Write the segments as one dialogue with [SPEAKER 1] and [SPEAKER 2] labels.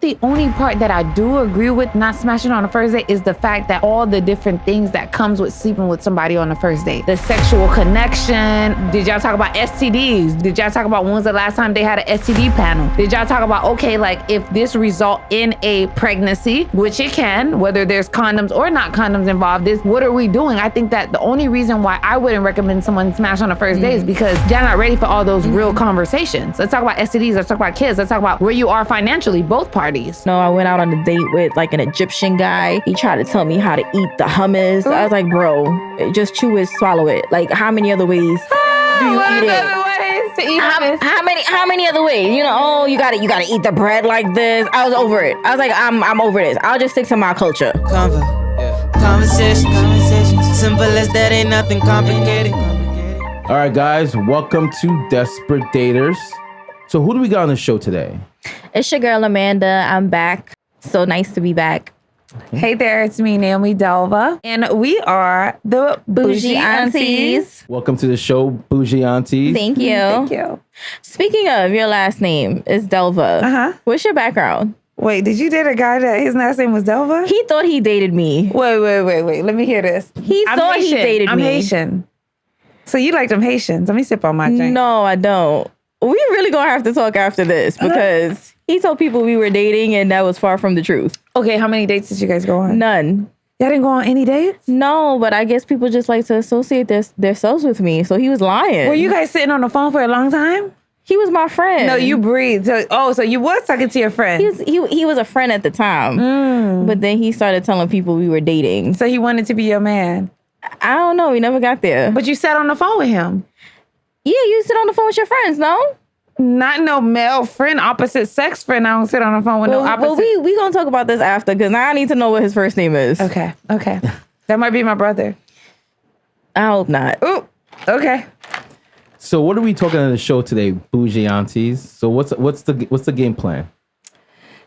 [SPEAKER 1] The only part that I do agree with not smashing on the first date is the fact that all the different things that comes with sleeping with somebody on the first date. The sexual connection. Did y'all talk about STDs? Did y'all talk about when was the last time they had an STD panel? Did y'all talk about, okay, like if this result in a pregnancy, which it can, whether there's condoms or not condoms involved, is what are we doing? I think that the only reason why I wouldn't recommend someone smash on the first date is because they're not ready for all those real conversations. Let's talk about STDs, let's talk about kids, let's talk about where you are financially, both parties.
[SPEAKER 2] No, I went out on a date with like an Egyptian guy. He tried to tell me how to eat the hummus. I was like, bro, just chew it, swallow it. Like, how many other ways do you eat it? How many other ways? You know, oh, you gotta eat the bread like this. I was over it. I was like, I'm over this. I'll just stick to my culture.
[SPEAKER 3] Conversation, simple as that, ain't nothing complicated.
[SPEAKER 4] All right, guys, welcome to Desperate Daters. So who do we got on the show today?
[SPEAKER 2] It's your girl Amanda. I'm back. So nice to be back.
[SPEAKER 1] Hey there, it's me, Naomi Delva, and we are the
[SPEAKER 2] BOOshe Aunties.
[SPEAKER 4] Welcome to the show, BOOshe Aunties.
[SPEAKER 2] Thank you.
[SPEAKER 1] Thank you.
[SPEAKER 2] Speaking of, your last name is Delva.
[SPEAKER 1] Uh-huh.
[SPEAKER 2] What's your background?
[SPEAKER 1] Wait, did you date a guy that his last name was Delva?
[SPEAKER 2] He thought he dated me.
[SPEAKER 1] Wait. Let me hear this.
[SPEAKER 2] He thought he dated me.
[SPEAKER 1] I'm Haitian. So you like them Haitians. Let me sip on my drink.
[SPEAKER 2] No, I don't. We really gonna have to talk after this because he told people we were dating and that was far from the truth.
[SPEAKER 1] Okay, how many dates did you guys go on?
[SPEAKER 2] None.
[SPEAKER 1] Y'all didn't go on any dates?
[SPEAKER 2] No, but I guess people just like to associate themselves with me. So he was lying.
[SPEAKER 1] Were you guys sitting on the phone for a long time?
[SPEAKER 2] He was my friend.
[SPEAKER 1] No, you breathed. So you was talking to your friend.
[SPEAKER 2] He was a friend at the time. But then he started telling people we were dating.
[SPEAKER 1] So he wanted to be your man.
[SPEAKER 2] I don't know. We never got there.
[SPEAKER 1] But you sat on the phone with him.
[SPEAKER 2] Yeah, you sit on the phone with your friends, no?
[SPEAKER 1] Not no male friend, opposite sex friend. I don't sit on the phone with no opposite.
[SPEAKER 2] Well, we gonna talk about this after because now I need to know what his first name is.
[SPEAKER 1] Okay. That might be my brother.
[SPEAKER 2] I hope not.
[SPEAKER 1] Ooh, okay.
[SPEAKER 4] So what are we talking on the show today, BOOshe Aunties? So what's the game plan?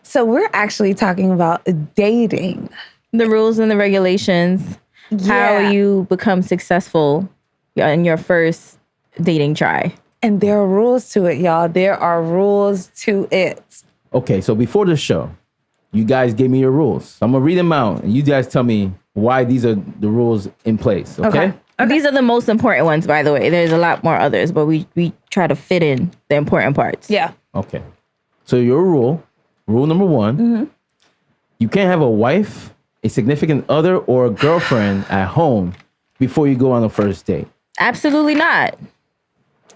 [SPEAKER 1] So we're actually talking about dating.
[SPEAKER 2] The rules and the regulations.
[SPEAKER 1] Yeah.
[SPEAKER 2] How you become successful in your first dating try.
[SPEAKER 1] And there are rules to it, y'all. There are rules to it.
[SPEAKER 4] Okay, so before the show, you guys gave me your rules. So I'm gonna read them out, and you guys tell me why these are the rules in place. Okay?
[SPEAKER 2] These are the most important ones, by the way. There's a lot more others, but we try to fit in the important parts.
[SPEAKER 1] Yeah.
[SPEAKER 4] Okay. So your rule number one, you can't have a wife, a significant other, or a girlfriend at home before you go on a first date.
[SPEAKER 2] Absolutely not.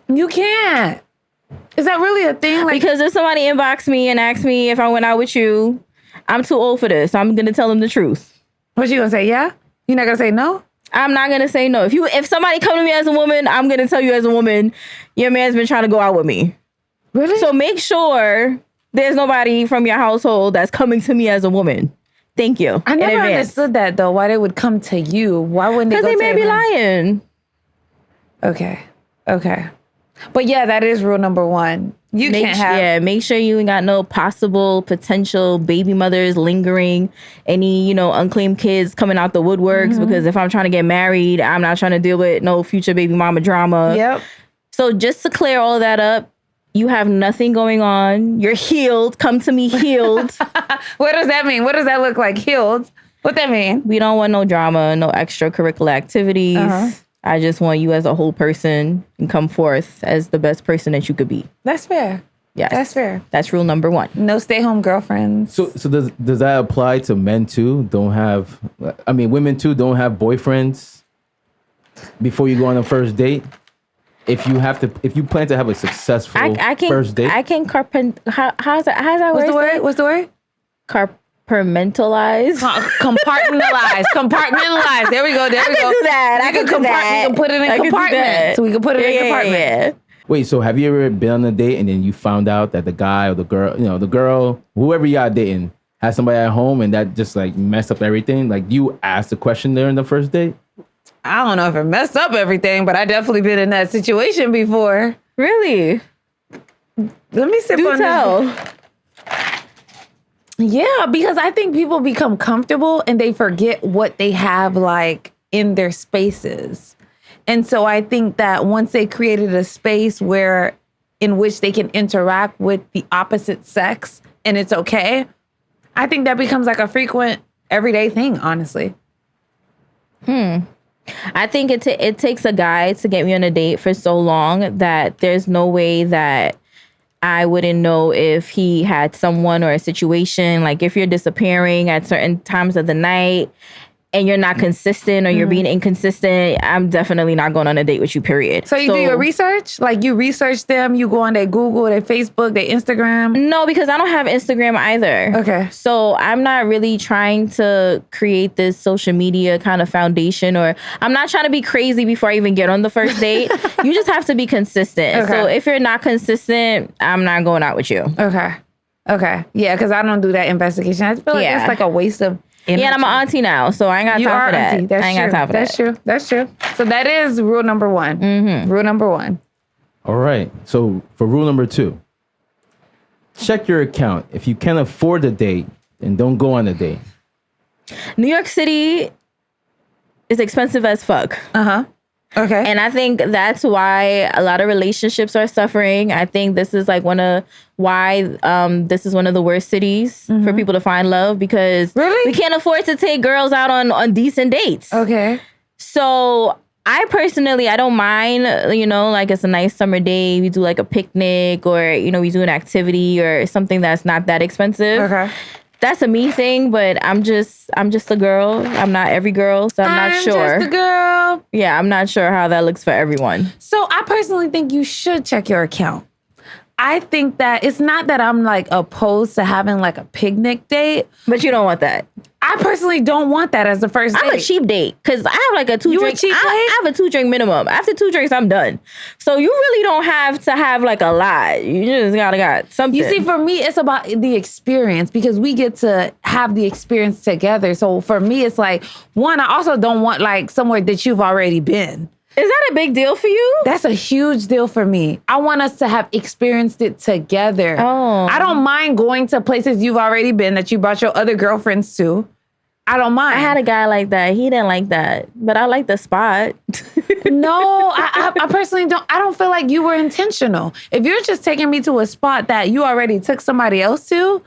[SPEAKER 1] You can't. Is that really a thing? Like,
[SPEAKER 2] because if somebody inboxed me and asked me if I went out with you, I'm too old for this. I'm going to tell them the truth.
[SPEAKER 1] what you gonna say? Yeah? You're not gonna say no?
[SPEAKER 2] I'm not going to say no. If somebody come to me as a woman, I'm going to tell you as a woman, your man's been trying to go out with me.
[SPEAKER 1] Really?
[SPEAKER 2] So make sure there's nobody from your household that's coming to me as a woman. Thank you.
[SPEAKER 1] I never understood that though. Why they would come to you? Why wouldn't they go to
[SPEAKER 2] because they may be lying.
[SPEAKER 1] Okay. But yeah, that is rule number one. You can't have...
[SPEAKER 2] make sure you ain't got no possible potential baby mothers lingering, any, unclaimed kids coming out the woodworks, because if I'm trying to get married, I'm not trying to deal with no future baby mama drama.
[SPEAKER 1] Yep.
[SPEAKER 2] So just to clear all that up, you have nothing going on. You're healed. Come to me healed.
[SPEAKER 1] What does that mean? What does that look like? Healed? What that mean?
[SPEAKER 2] We don't want no drama, no extracurricular activities. I just want you as a whole person and come forth as the best person that you could be.
[SPEAKER 1] That's fair.
[SPEAKER 2] Yes.
[SPEAKER 1] That's fair.
[SPEAKER 2] That's rule number one.
[SPEAKER 1] No stay-home girlfriends.
[SPEAKER 4] So does that apply to men too? Women too don't have boyfriends before you go on a first date? If you plan to have a successful first date?
[SPEAKER 2] I can how's that word?
[SPEAKER 1] What's the word?
[SPEAKER 2] Compartmentalize.
[SPEAKER 1] Compartmentalize. There we go.
[SPEAKER 2] I can do that.
[SPEAKER 1] We can put it in compartments. We can put it in compartments.
[SPEAKER 2] Yeah.
[SPEAKER 4] Wait, so have you ever been on a date and then you found out that the guy or the girl, whoever y'all dating, has somebody at home and that just like messed up everything? Like you asked the question there in the first date?
[SPEAKER 1] I don't know if it messed up everything, but I definitely been in that situation before.
[SPEAKER 2] Really?
[SPEAKER 1] Let me sip on this. Yeah, because I think people become comfortable and they forget what they have like in their spaces. And so I think that once they created a space in which they can interact with the opposite sex and it's okay, I think that becomes like a frequent everyday thing, honestly.
[SPEAKER 2] I think it takes a guy to get me on a date for so long that there's no way that I wouldn't know if he had someone or a situation. Like if you're disappearing at certain times of the night and you're not consistent or you're being inconsistent, I'm definitely not going on a date with you, period.
[SPEAKER 1] So you do your research? Like you research them, you go on their Google, their Facebook, their Instagram?
[SPEAKER 2] No, because I don't have Instagram either.
[SPEAKER 1] Okay.
[SPEAKER 2] So I'm not really trying to create this social media kind of foundation, or I'm not trying to be crazy before I even get on the first date. You just have to be consistent.
[SPEAKER 1] Okay.
[SPEAKER 2] So if you're not consistent, I'm not going out with you.
[SPEAKER 1] Okay. Yeah, because I don't do that investigation. I feel like it's like a waste of energy.
[SPEAKER 2] Yeah, and I'm an auntie now, so I ain't got time for that.
[SPEAKER 1] Auntie. That's
[SPEAKER 2] I ain't
[SPEAKER 1] true.
[SPEAKER 2] got time for that.
[SPEAKER 1] That's true. So that is rule number one. Rule number one.
[SPEAKER 4] All right. So for rule number 2, check your account. If you can't afford a date, then don't go on a date.
[SPEAKER 2] New York City is expensive as fuck.
[SPEAKER 1] Okay.
[SPEAKER 2] And I think that's why a lot of relationships are suffering. I think this is like why this is one of the worst cities for people to find love, because we can't afford to take girls out on decent dates.
[SPEAKER 1] Okay.
[SPEAKER 2] So I personally, I don't mind, like it's a nice summer day. We do like a picnic, or, we do an activity or something that's not that expensive.
[SPEAKER 1] Okay.
[SPEAKER 2] That's a me thing, but I'm just a girl. I'm not every girl, so I'm not sure.
[SPEAKER 1] I'm just a girl.
[SPEAKER 2] Yeah, I'm not sure how that looks for everyone.
[SPEAKER 1] So I personally think you should check your account. I think that it's not that I'm like opposed to having like a picnic date.
[SPEAKER 2] But you don't want that.
[SPEAKER 1] I personally don't want that as the first date.
[SPEAKER 2] I'm a cheap date because I have like a 2 drink. I have a 2 drink minimum. After 2 drinks, I'm done. So you really don't have to have like a lot. You just got something.
[SPEAKER 1] You see, for me, it's about the experience, because we get to have the experience together. So for me, it's like, one, I also don't want like somewhere that you've already been.
[SPEAKER 2] Is that a big deal for you?
[SPEAKER 1] That's a huge deal for me. I want us to have experienced it together.
[SPEAKER 2] Oh.
[SPEAKER 1] I don't mind going to places you've already been that you brought your other girlfriends to. I don't mind.
[SPEAKER 2] I had a guy like that. He didn't like that, but I like the spot.
[SPEAKER 1] No, I personally don't. I don't feel like you were intentional. If you're just taking me to a spot that you already took somebody else to,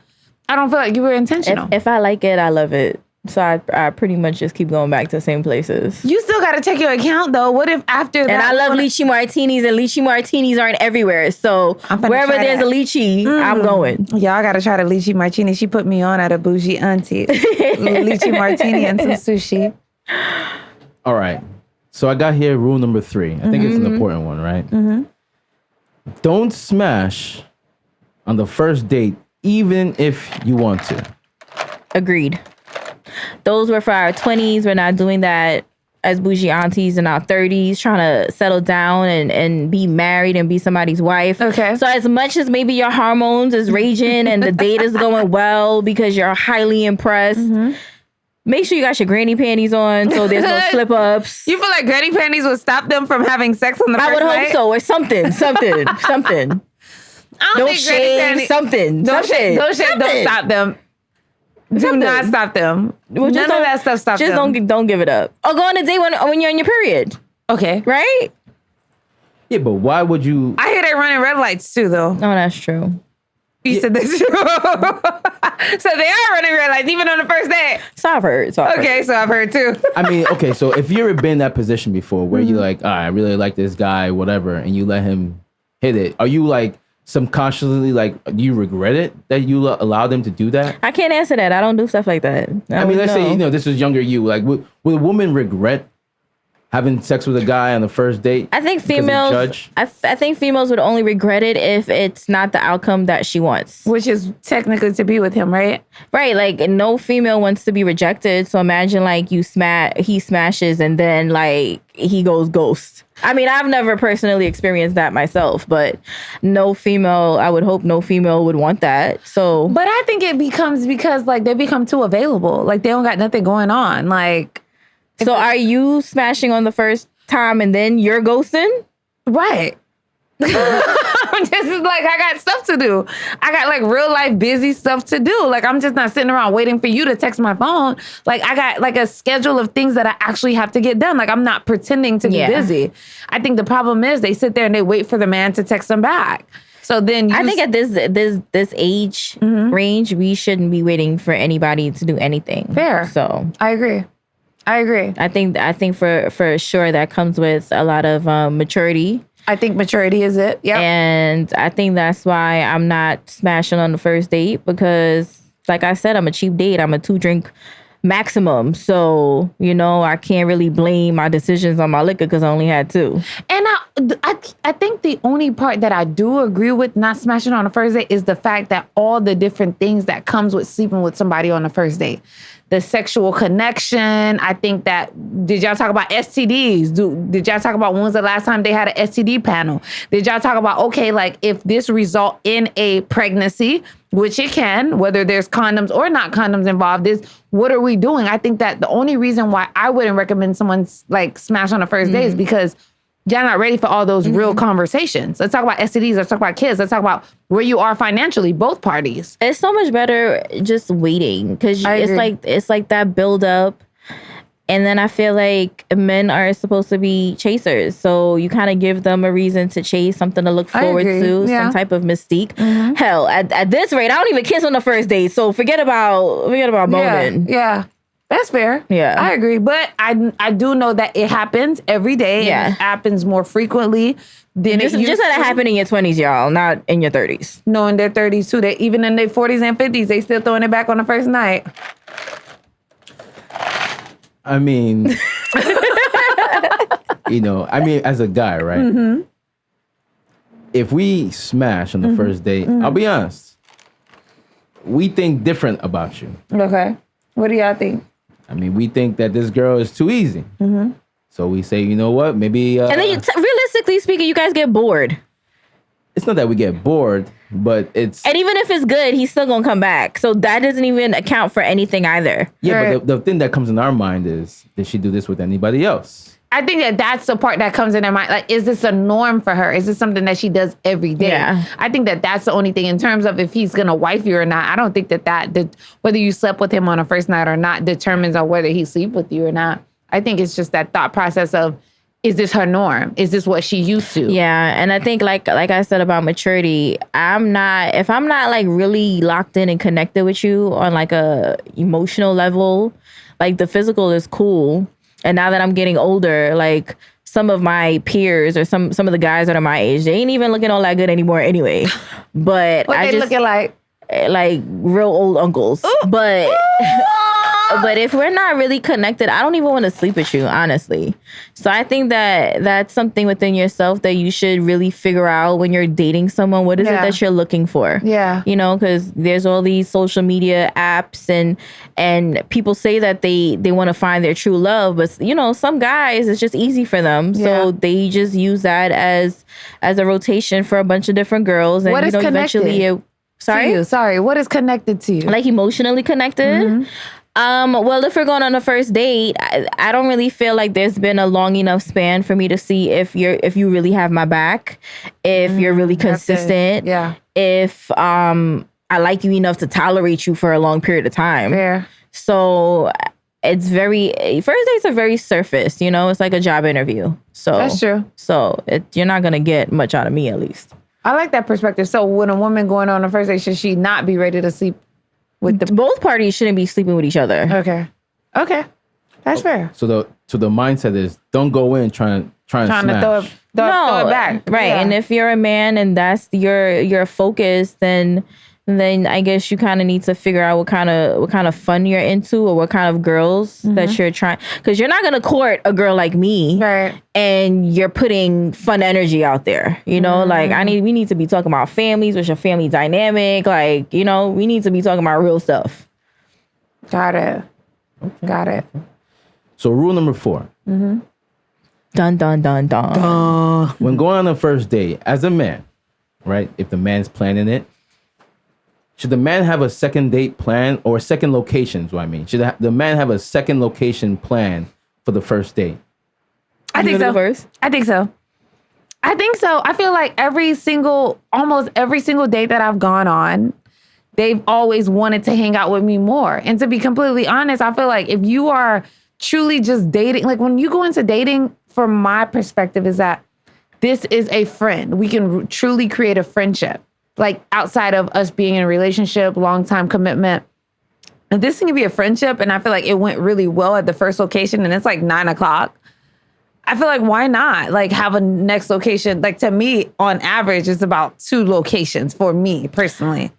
[SPEAKER 1] I don't feel like you were intentional.
[SPEAKER 2] If I like it, I love it. So I pretty much just keep going back to the same places.
[SPEAKER 1] You still got to check your account, though. What if after that...
[SPEAKER 2] And I love lychee martinis, and lychee martinis aren't everywhere. So wherever there's a lychee, I'm going.
[SPEAKER 1] Y'all got to try the lychee martini. She put me on at a bougie auntie. Lychee martini and some sushi.
[SPEAKER 4] All right. So I got here rule number 3. I think it's an important one, right? Don't smash on the first date, even if you want to.
[SPEAKER 2] Agreed. Those were for our 20s. We're not doing that as bougie aunties in our 30s, trying to settle down and be married and be somebody's wife.
[SPEAKER 1] Okay.
[SPEAKER 2] So as much as maybe your hormones is raging and the date is going well because you're highly impressed, make sure you got your granny panties on so there's no slip-ups.
[SPEAKER 1] You feel like granny panties would stop them from having sex on the first night?
[SPEAKER 2] I would hope so, or something.
[SPEAKER 1] I don't think granny panties...
[SPEAKER 2] Something.
[SPEAKER 1] Don't stop them. Do not stop them.
[SPEAKER 2] Well,
[SPEAKER 1] None of that stuff stops them.
[SPEAKER 2] Just don't give it up. Or go on a date when you're on your period.
[SPEAKER 1] Okay.
[SPEAKER 2] Right?
[SPEAKER 4] Yeah, but why would you...
[SPEAKER 1] I hear they running red lights too, though.
[SPEAKER 2] No, that's true.
[SPEAKER 1] You said that's true. So they are running red lights even on the first date.
[SPEAKER 2] So I've heard.
[SPEAKER 1] Okay, so I've heard too.
[SPEAKER 4] I mean, okay, so if you've been in that position before where you're like, I really like this guy, whatever, and you let him hit it, are you like subconsciously like, do you regret it that you allowed them to do that?
[SPEAKER 2] I can't answer that. I don't do stuff like that.
[SPEAKER 4] I mean, let's say, this is younger you. Like, would a woman regret having sex with a guy on the first date?
[SPEAKER 2] I think females. I think females would only regret it if it's not the outcome that she wants,
[SPEAKER 1] which is technically to be with him, right?
[SPEAKER 2] Right. Like no female wants to be rejected. So imagine like he smashes and then like he goes ghost. I mean, I've never personally experienced that myself, but I would hope no female would want that. So,
[SPEAKER 1] but I think it becomes because like they become too available. Like they don't got nothing going on. Like.
[SPEAKER 2] So are you smashing on the first time and then you're ghosting?
[SPEAKER 1] Right. I'm just like, I got stuff to do. I got like real life busy stuff to do. Like I'm just not sitting around waiting for you to text my phone. Like I got like a schedule of things that I actually have to get done. Like I'm not pretending to be busy. I think the problem is they sit there and they wait for the man to text them back. So then
[SPEAKER 2] I think at this age range, we shouldn't be waiting for anybody to do anything.
[SPEAKER 1] Fair.
[SPEAKER 2] So
[SPEAKER 1] I agree. I
[SPEAKER 2] think for sure that comes with a lot of maturity.
[SPEAKER 1] I think maturity is it. Yeah.
[SPEAKER 2] And I think that's why I'm not smashing on the first date, because like I said, I'm a cheap date. I'm a 2-drink maximum. So, I can't really blame my decisions on my liquor because I only had 2.
[SPEAKER 1] And I think the only part that I do agree with not smashing on the first date is the fact that all the different things that comes with sleeping with somebody on the first date. The sexual connection. I think that, did y'all talk about STDs? Did y'all talk about when was the last time they had an STD panel? Did y'all talk about, okay, like if this result in a pregnancy, which it can, whether there's condoms or not condoms involved, is what are we doing? I think that the only reason why I wouldn't recommend someone like smash on the first date is because y'all not ready for all those real conversations. Let's talk about STDs. Let's talk about kids. Let's talk about where you are financially, both parties.
[SPEAKER 2] It's so much better just waiting, because it's like that build up. And then I feel like men are supposed to be chasers. So you kind of give them a reason to chase, something to look forward to, some type of mystique. Hell, at this rate, I don't even kiss on the first date. So forget about boning.
[SPEAKER 1] Yeah. That's fair.
[SPEAKER 2] Yeah.
[SPEAKER 1] I agree. But I do know that it happens every day.
[SPEAKER 2] Yeah.
[SPEAKER 1] And it happens more frequently than
[SPEAKER 2] Just let it happen in your 20s, y'all, not in your 30s.
[SPEAKER 1] No, in their 30s too. They, even in their 40s and 50s, they still throwing it back on the first night.
[SPEAKER 4] I mean, as a guy, right? If we smash on the first date, I'll be honest, we think different about you.
[SPEAKER 1] Okay. What do y'all think?
[SPEAKER 4] I mean, we think that this girl is too easy. So we say, you know what, maybe...
[SPEAKER 2] and then realistically speaking, you guys get bored.
[SPEAKER 4] It's not that we get bored, but it's...
[SPEAKER 2] And even if it's good, he's still going to come back. So that doesn't even account for anything either.
[SPEAKER 4] Yeah,
[SPEAKER 1] Right.
[SPEAKER 4] but the thing that comes in our mind is, did she do this with anybody else?
[SPEAKER 1] I think that that's the part that comes in their mind. Like, is this a norm for her? Is this something that she does every day?
[SPEAKER 2] Yeah.
[SPEAKER 1] I think that that's the only thing in terms of if he's going to wife you or not. I don't think that whether you slept with him on a first night or not determines on whether he sleep with you or not. I think it's just that thought process of, is this her norm? Is this what she used to?
[SPEAKER 2] Yeah, and I think like I said about maturity, if I'm not like really locked in and connected with you on like a emotional level, like the physical is cool. And now that I'm getting older, like some of my peers or some of the guys that are my age, they ain't even looking all that good anymore anyway. But
[SPEAKER 1] What they looking like?
[SPEAKER 2] Like real old uncles. Ooh. But if we're not really connected, I don't even want to sleep with you, honestly. So I think that that's something within yourself that you should really figure out when you're dating someone. What is it that you're looking for?
[SPEAKER 1] Yeah.
[SPEAKER 2] Because there's all these social media apps and people say that they want to find their true love. But, some guys, it's just easy for them.
[SPEAKER 1] Yeah.
[SPEAKER 2] So they just use that as a rotation for a bunch of different girls. And,
[SPEAKER 1] what is connected
[SPEAKER 2] eventually...
[SPEAKER 1] Sorry, what is connected to you?
[SPEAKER 2] Like emotionally connected? Well, if we're going on a first date, I don't really feel like there's been a long enough span for me to see if you really have my back, if you're really consistent, if I like you enough to tolerate you for a long period of time.
[SPEAKER 1] Fair.
[SPEAKER 2] So first dates are very surface, it's like a job interview. So
[SPEAKER 1] that's true.
[SPEAKER 2] So you're not gonna get much out of me, at least.
[SPEAKER 1] I like that perspective. So when a woman going on a first date, should she not be ready to sleep with
[SPEAKER 2] both parties shouldn't be sleeping with each other.
[SPEAKER 1] Okay. That's fair.
[SPEAKER 4] So the mindset is, don't go in trying to smash.
[SPEAKER 1] throw it back.
[SPEAKER 2] Right.
[SPEAKER 1] Yeah.
[SPEAKER 2] And if you're a man and that's your focus, then I guess you kind of need to figure out what kind of fun you're into or what kind of girls that you're trying, because you're not gonna court a girl like me,
[SPEAKER 1] right?
[SPEAKER 2] And you're putting fun energy out there, Like we need to be talking about families, what's your family dynamic, like we need to be talking about real stuff.
[SPEAKER 1] Got it.
[SPEAKER 4] Okay.
[SPEAKER 1] Got it.
[SPEAKER 4] So rule number 4.
[SPEAKER 2] Dun dun dun dun.
[SPEAKER 4] When going on a first date, as a man, right? If the man's planning it. Should the man have a second date plan or second locations? What I mean, should the man have a second location plan for the first date?
[SPEAKER 1] I think so. I feel like almost every single date that I've gone on, they've always wanted to hang out with me more. And to be completely honest, I feel like if you are truly just dating, like when you go into dating, from my perspective, is that this is a friend. We can truly create a friendship, like outside of us being in a relationship, long-time commitment. And this can be a friendship, and I feel like it went really well at the first location, and it's like 9:00. I feel like, why not like have a next location? Like, to me, on average, it's about 2 locations for me personally.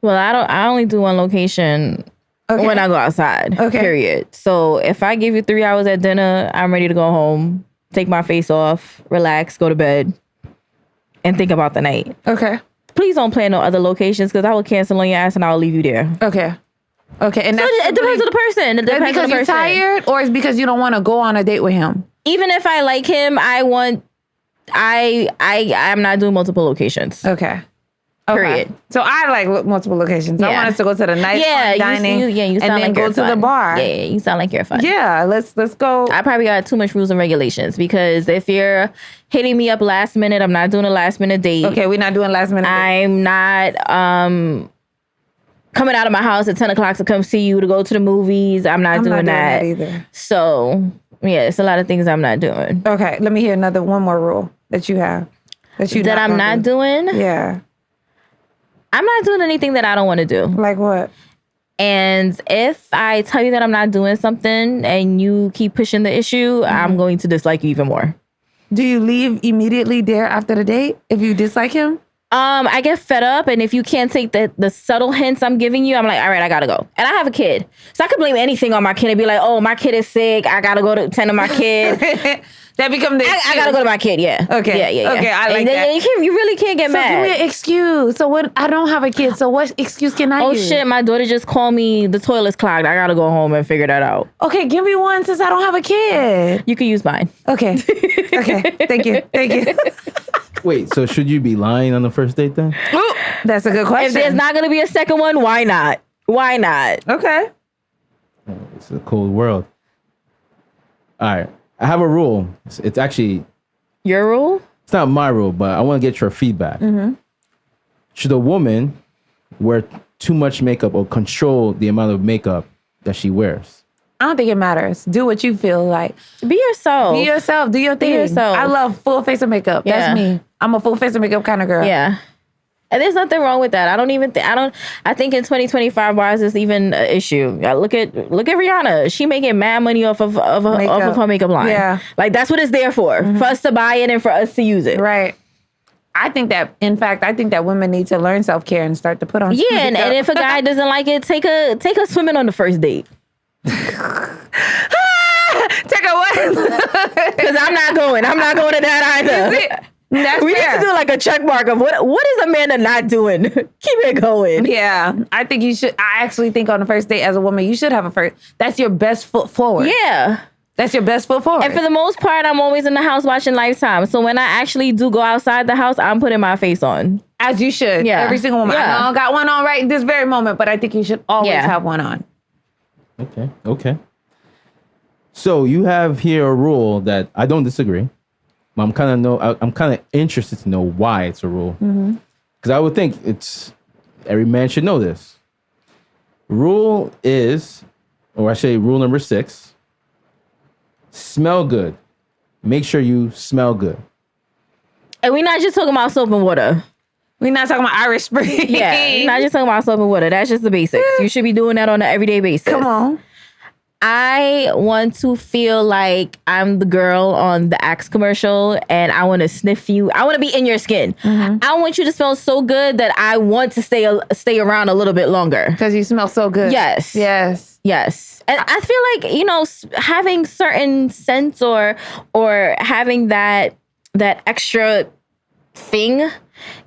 [SPEAKER 2] Well, I only do one location when I go outside.
[SPEAKER 1] Okay.
[SPEAKER 2] Period. So if I give you 3 hours at dinner, I'm ready to go home, take my face off, relax, go to bed, and think about the night.
[SPEAKER 1] Okay.
[SPEAKER 2] Please don't plan no other locations, because I will cancel on your ass and I will leave you there.
[SPEAKER 1] Okay. And
[SPEAKER 2] So it depends on the person. It depends
[SPEAKER 1] because
[SPEAKER 2] on the
[SPEAKER 1] you're
[SPEAKER 2] person.
[SPEAKER 1] tired, or it's because you don't want to go on a date with him.
[SPEAKER 2] Even if I like him, I'm not doing multiple locations.
[SPEAKER 1] Okay.
[SPEAKER 2] Period.
[SPEAKER 1] So I like multiple locations. I
[SPEAKER 2] Yeah.
[SPEAKER 1] want us to go to the nice fine dining,
[SPEAKER 2] you sound
[SPEAKER 1] and then
[SPEAKER 2] like
[SPEAKER 1] go
[SPEAKER 2] you're
[SPEAKER 1] to the
[SPEAKER 2] fun.
[SPEAKER 1] bar.
[SPEAKER 2] Yeah, you sound like you're fun.
[SPEAKER 1] Yeah, let's go.
[SPEAKER 2] I probably got too much rules and regulations, because if you're hitting me up last minute, I'm not doing a last minute date.
[SPEAKER 1] Okay, we're not doing last minute.
[SPEAKER 2] I'm not coming out of my house at 10 o'clock to come see you to go to the movies. I'm not doing that
[SPEAKER 1] either.
[SPEAKER 2] So yeah, it's a lot of things I'm not doing.
[SPEAKER 1] Okay, let me hear one more rule that you have
[SPEAKER 2] That I'm not doing.
[SPEAKER 1] Yeah.
[SPEAKER 2] I'm not doing anything that I don't want to do.
[SPEAKER 1] Like what?
[SPEAKER 2] And if I tell you that I'm not doing something and you keep pushing the issue, I'm going to dislike you even more.
[SPEAKER 1] Do you leave immediately there after the date if you dislike him?
[SPEAKER 2] I get fed up, and if you can't take the subtle hints I'm giving you, I'm like, all right, I gotta go. And I have a kid, so I could blame anything on my kid and be like, oh, my kid is sick, I gotta go to tend to my kid.
[SPEAKER 1] That becomes the
[SPEAKER 2] I gotta go to my kid. Yeah.
[SPEAKER 1] Okay.
[SPEAKER 2] Yeah.
[SPEAKER 1] Okay, I like
[SPEAKER 2] and
[SPEAKER 1] that.
[SPEAKER 2] You really can't get
[SPEAKER 1] So
[SPEAKER 2] mad.
[SPEAKER 1] give me an excuse. So what? I don't have a kid. So what excuse can I use?
[SPEAKER 2] Oh shit, my daughter just called me, the toilet's clogged. I gotta go home and figure that out.
[SPEAKER 1] Okay, give me one since I don't have a kid.
[SPEAKER 2] You can use mine.
[SPEAKER 1] Okay. Okay. Thank you.
[SPEAKER 4] Wait, so should you be lying on the first date then?
[SPEAKER 1] Ooh, that's a good question.
[SPEAKER 2] If there's not gonna be a second one, why not? Why not?
[SPEAKER 1] Okay.
[SPEAKER 4] It's a cold world. All right. I have a rule. It's actually,
[SPEAKER 2] Your rule?
[SPEAKER 4] it's not my rule, but I want to get your feedback. Should a woman wear too much makeup or control the amount of makeup that she wears?
[SPEAKER 1] I don't think it matters. Do what you feel like.
[SPEAKER 2] Be yourself.
[SPEAKER 1] Be yourself. Do your thing.
[SPEAKER 2] yourself.
[SPEAKER 1] I love full face of makeup.
[SPEAKER 2] Yeah.
[SPEAKER 1] That's me. I'm a full face of makeup kind of girl.
[SPEAKER 2] Yeah. And there's nothing wrong with that. I think in 2025, why is this even an issue? Look at Rihanna. She making mad money off of her makeup line.
[SPEAKER 1] Yeah.
[SPEAKER 2] Like, that's what it's there for us to buy it and for us to use it.
[SPEAKER 1] Right. I think that women need to learn self-care and start to put on.
[SPEAKER 2] Yeah, and if a guy doesn't like it, take a swimming on the first date.
[SPEAKER 1] Take a what?
[SPEAKER 2] Because I'm not going to that either.
[SPEAKER 1] That's
[SPEAKER 2] We
[SPEAKER 1] fair.
[SPEAKER 2] need to do like a check mark of what is Amanda not doing? Keep it going.
[SPEAKER 1] Yeah, I think you should. I actually think on the first date as a woman, you should have a first. That's your best foot forward.
[SPEAKER 2] Yeah.
[SPEAKER 1] That's your best foot forward.
[SPEAKER 2] And for the most part, I'm always in the house watching Lifetime. So when I actually do go outside the house, I'm putting my face on.
[SPEAKER 1] As you should.
[SPEAKER 2] Yeah.
[SPEAKER 1] Every single woman.
[SPEAKER 2] Yeah.
[SPEAKER 1] I don't got one on right this very moment, but I think you should always
[SPEAKER 2] Yeah.
[SPEAKER 1] have one on.
[SPEAKER 4] Okay. So you have here a rule that I don't disagree. I'm kind of interested to know why it's a rule. Because I would think every man should know this. Rule is, or I say rule number 6, smell good. Make sure you smell good.
[SPEAKER 2] And we're not just talking about soap and water.
[SPEAKER 1] We're not talking about Irish Spring.
[SPEAKER 2] Yeah, we're not just talking about soap and water. That's just the basics. You should be doing that on an everyday basis.
[SPEAKER 1] Come on.
[SPEAKER 2] I want to feel like I'm the girl on the Axe commercial and I want to sniff you. I want to be in your skin. I want you to smell so good that I want to stay around a little bit longer.
[SPEAKER 1] Because you smell so good.
[SPEAKER 2] Yes.
[SPEAKER 1] Yes.
[SPEAKER 2] Yes. And I feel like, having certain scents or having that extra thing,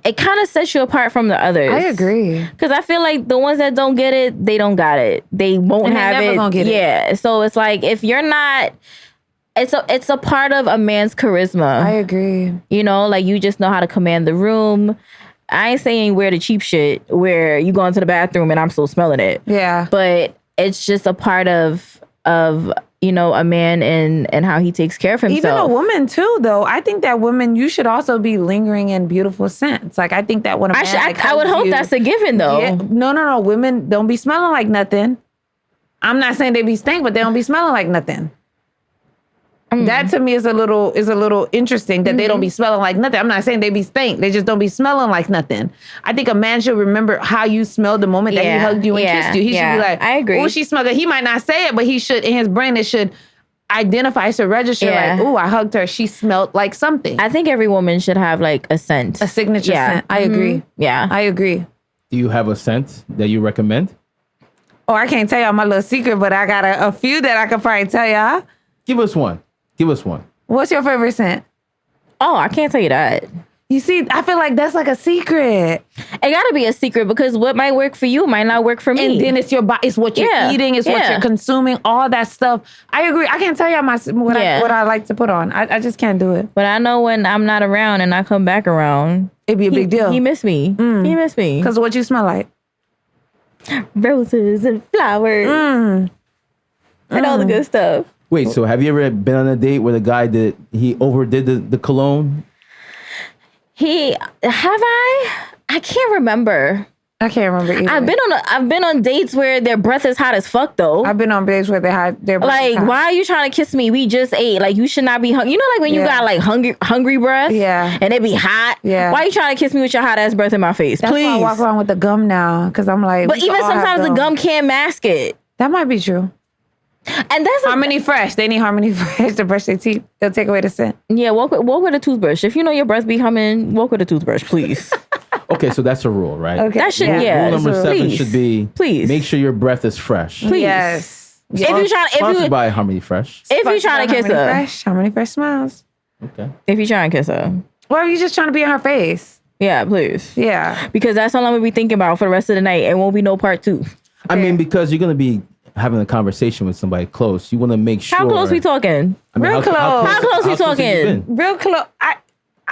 [SPEAKER 2] it kind of sets you apart from the others.
[SPEAKER 1] I agree.
[SPEAKER 2] Because I feel like the ones that don't get it, they don't got it. They won't
[SPEAKER 1] And they
[SPEAKER 2] have
[SPEAKER 1] never
[SPEAKER 2] it.
[SPEAKER 1] gonna get it.
[SPEAKER 2] Yeah. So it's like, if you're not, it's a part of a man's charisma.
[SPEAKER 1] I agree.
[SPEAKER 2] Like, you just know how to command the room. I ain't saying wear the cheap shit where you go into the bathroom and I'm still smelling it.
[SPEAKER 1] Yeah.
[SPEAKER 2] But it's just a part of a man and how he takes care of himself.
[SPEAKER 1] Even a woman too, though. I think that women, you should also be lingering in beautiful scents. Like, I think that when a man
[SPEAKER 2] I would hope that's a given, though.
[SPEAKER 1] Yeah, no. Women don't be smelling like nothing. I'm not saying they be stink, but they don't be smelling like nothing. That to me is a little interesting that they don't be smelling like nothing. I'm not saying they be stink. They just don't be smelling like nothing. I think a man should remember how you smelled the moment that he hugged you and kissed you. He should be like,
[SPEAKER 2] I agree.
[SPEAKER 1] Oh, she smelled good. He might not say it, but he should, in his brain, it should identify, to register like, oh, I hugged her. She smelled like something.
[SPEAKER 2] I think every woman should have like a scent.
[SPEAKER 1] A signature scent. I agree.
[SPEAKER 2] Yeah.
[SPEAKER 1] I agree.
[SPEAKER 4] Do you have a scent that you recommend?
[SPEAKER 1] Oh, I can't tell y'all my little secret, but I got a few that I could probably tell y'all.
[SPEAKER 4] Give us one.
[SPEAKER 1] What's your favorite scent?
[SPEAKER 2] Oh, I can't tell you that.
[SPEAKER 1] You see, I feel like that's like a secret.
[SPEAKER 2] It gotta be a secret because what might work for you might not work for me.
[SPEAKER 1] And then it's your body, it's what you're eating, it's what you're consuming, all that stuff. I agree. I can't tell y'all what I like to put on. I just can't do it.
[SPEAKER 2] But I know when I'm not around and I come back around,
[SPEAKER 1] it'd be a big deal.
[SPEAKER 2] He missed me. He missed me.
[SPEAKER 1] Because of what you smell like.
[SPEAKER 2] Roses and flowers. And all the good stuff.
[SPEAKER 4] Wait, so have you ever been on a date where the guy he overdid the cologne?
[SPEAKER 2] I can't remember.
[SPEAKER 1] I can't remember either.
[SPEAKER 2] I've been on dates where their breath is hot as fuck though.
[SPEAKER 1] I've been on dates where their breath
[SPEAKER 2] like,
[SPEAKER 1] is hot.
[SPEAKER 2] why are you trying to kiss me? We just ate. Like, you should not be hungry. You know, like when you got like hungry breath.
[SPEAKER 1] Yeah.
[SPEAKER 2] And it be hot.
[SPEAKER 1] Yeah.
[SPEAKER 2] Why are you trying to kiss me with your hot ass breath in my face?
[SPEAKER 1] That's
[SPEAKER 2] Please.
[SPEAKER 1] why I walk around with the gum now, because I'm like.
[SPEAKER 2] But even sometimes the gum can't mask it.
[SPEAKER 1] That might be true.
[SPEAKER 2] And that's
[SPEAKER 1] Harmony Fresh. They need Harmony Fresh to brush their teeth. It'll take away the scent.
[SPEAKER 2] Yeah, walk with a toothbrush. If you know your breath be humming, walk with a toothbrush, please.
[SPEAKER 4] Okay, so that's a rule, right?
[SPEAKER 1] Okay.
[SPEAKER 2] That should
[SPEAKER 4] Rule number 7 should be make sure your breath is fresh.
[SPEAKER 2] Please.
[SPEAKER 1] Yes.
[SPEAKER 2] If you trying,
[SPEAKER 4] Sponsored by Harmony Fresh.
[SPEAKER 2] If you trying to kiss her,
[SPEAKER 1] Harmony Fresh smiles.
[SPEAKER 4] Okay.
[SPEAKER 2] If you trying to kiss her,
[SPEAKER 1] or are you just trying to be in her face?
[SPEAKER 2] Yeah, please.
[SPEAKER 1] Yeah.
[SPEAKER 2] Because that's all I'm gonna be thinking about for the rest of the night. It won't be no part 2.
[SPEAKER 4] I mean, because you're gonna be having a conversation with somebody close, you want to make sure.
[SPEAKER 2] How close we talking?
[SPEAKER 4] I mean,
[SPEAKER 1] Real close.
[SPEAKER 2] How close we talking?
[SPEAKER 1] Real close.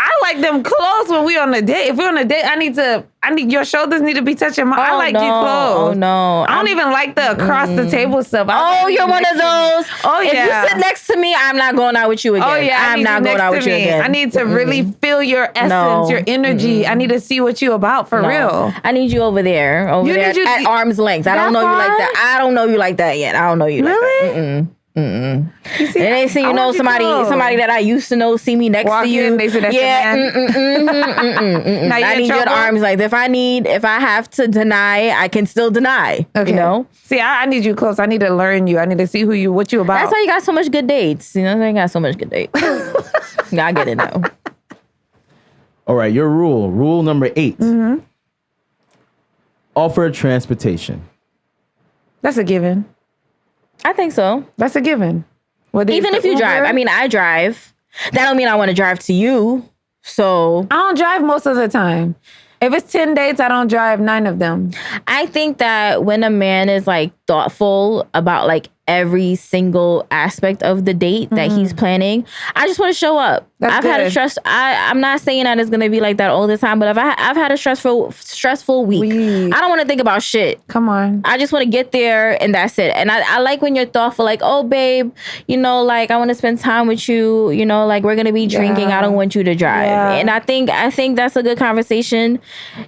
[SPEAKER 1] I like them close when we on a date. If we're on a date, I need your shoulders need to be touching my. I like you close.
[SPEAKER 2] Oh no!
[SPEAKER 1] I don't even like the across the table stuff.
[SPEAKER 2] You're one of those.
[SPEAKER 1] Oh yeah.
[SPEAKER 2] If you sit next to me, I'm not going out with you again.
[SPEAKER 1] Oh yeah.
[SPEAKER 2] I'm not going out with you again.
[SPEAKER 1] I need to really feel your essence, your energy. I need to see what you about for real.
[SPEAKER 2] I need you over there, at arm's length. I don't know you like that. I don't know you like that yet. I don't know you like that.
[SPEAKER 1] Really?
[SPEAKER 2] It ain't see somebody that I used to know see me next to you.
[SPEAKER 1] They say that's
[SPEAKER 2] I need you at arms length. If I have to deny, I can still deny.
[SPEAKER 1] Okay.
[SPEAKER 2] You know.
[SPEAKER 1] See, I need you close. I need to learn you. I need to see what you about.
[SPEAKER 2] That's why you got so much good dates. You know, they got so much good dates. I get it now.
[SPEAKER 4] All right, your rule number 8. Offer transportation.
[SPEAKER 1] That's a given.
[SPEAKER 2] I think so.
[SPEAKER 1] That's a given.
[SPEAKER 2] Even if you drive. I mean, I drive. That don't mean I want to drive to you. So
[SPEAKER 1] I don't drive most of the time. If it's 10 dates, I don't drive 9 of them.
[SPEAKER 2] I think that when a man is like thoughtful about like every single aspect of the date that he's planning, I just want to show up.
[SPEAKER 1] That's good.
[SPEAKER 2] Had a stress. I'm not saying that it's gonna be like that all the time, but if I've had a stressful week. I don't want to think about shit.
[SPEAKER 1] Come on.
[SPEAKER 2] I just want to get there and that's it. And I like when you're thoughtful, like, oh babe, you know, like I want to spend time with you. You know, like we're gonna be drinking. I don't want you to drive. Yeah. And I think that's a good conversation.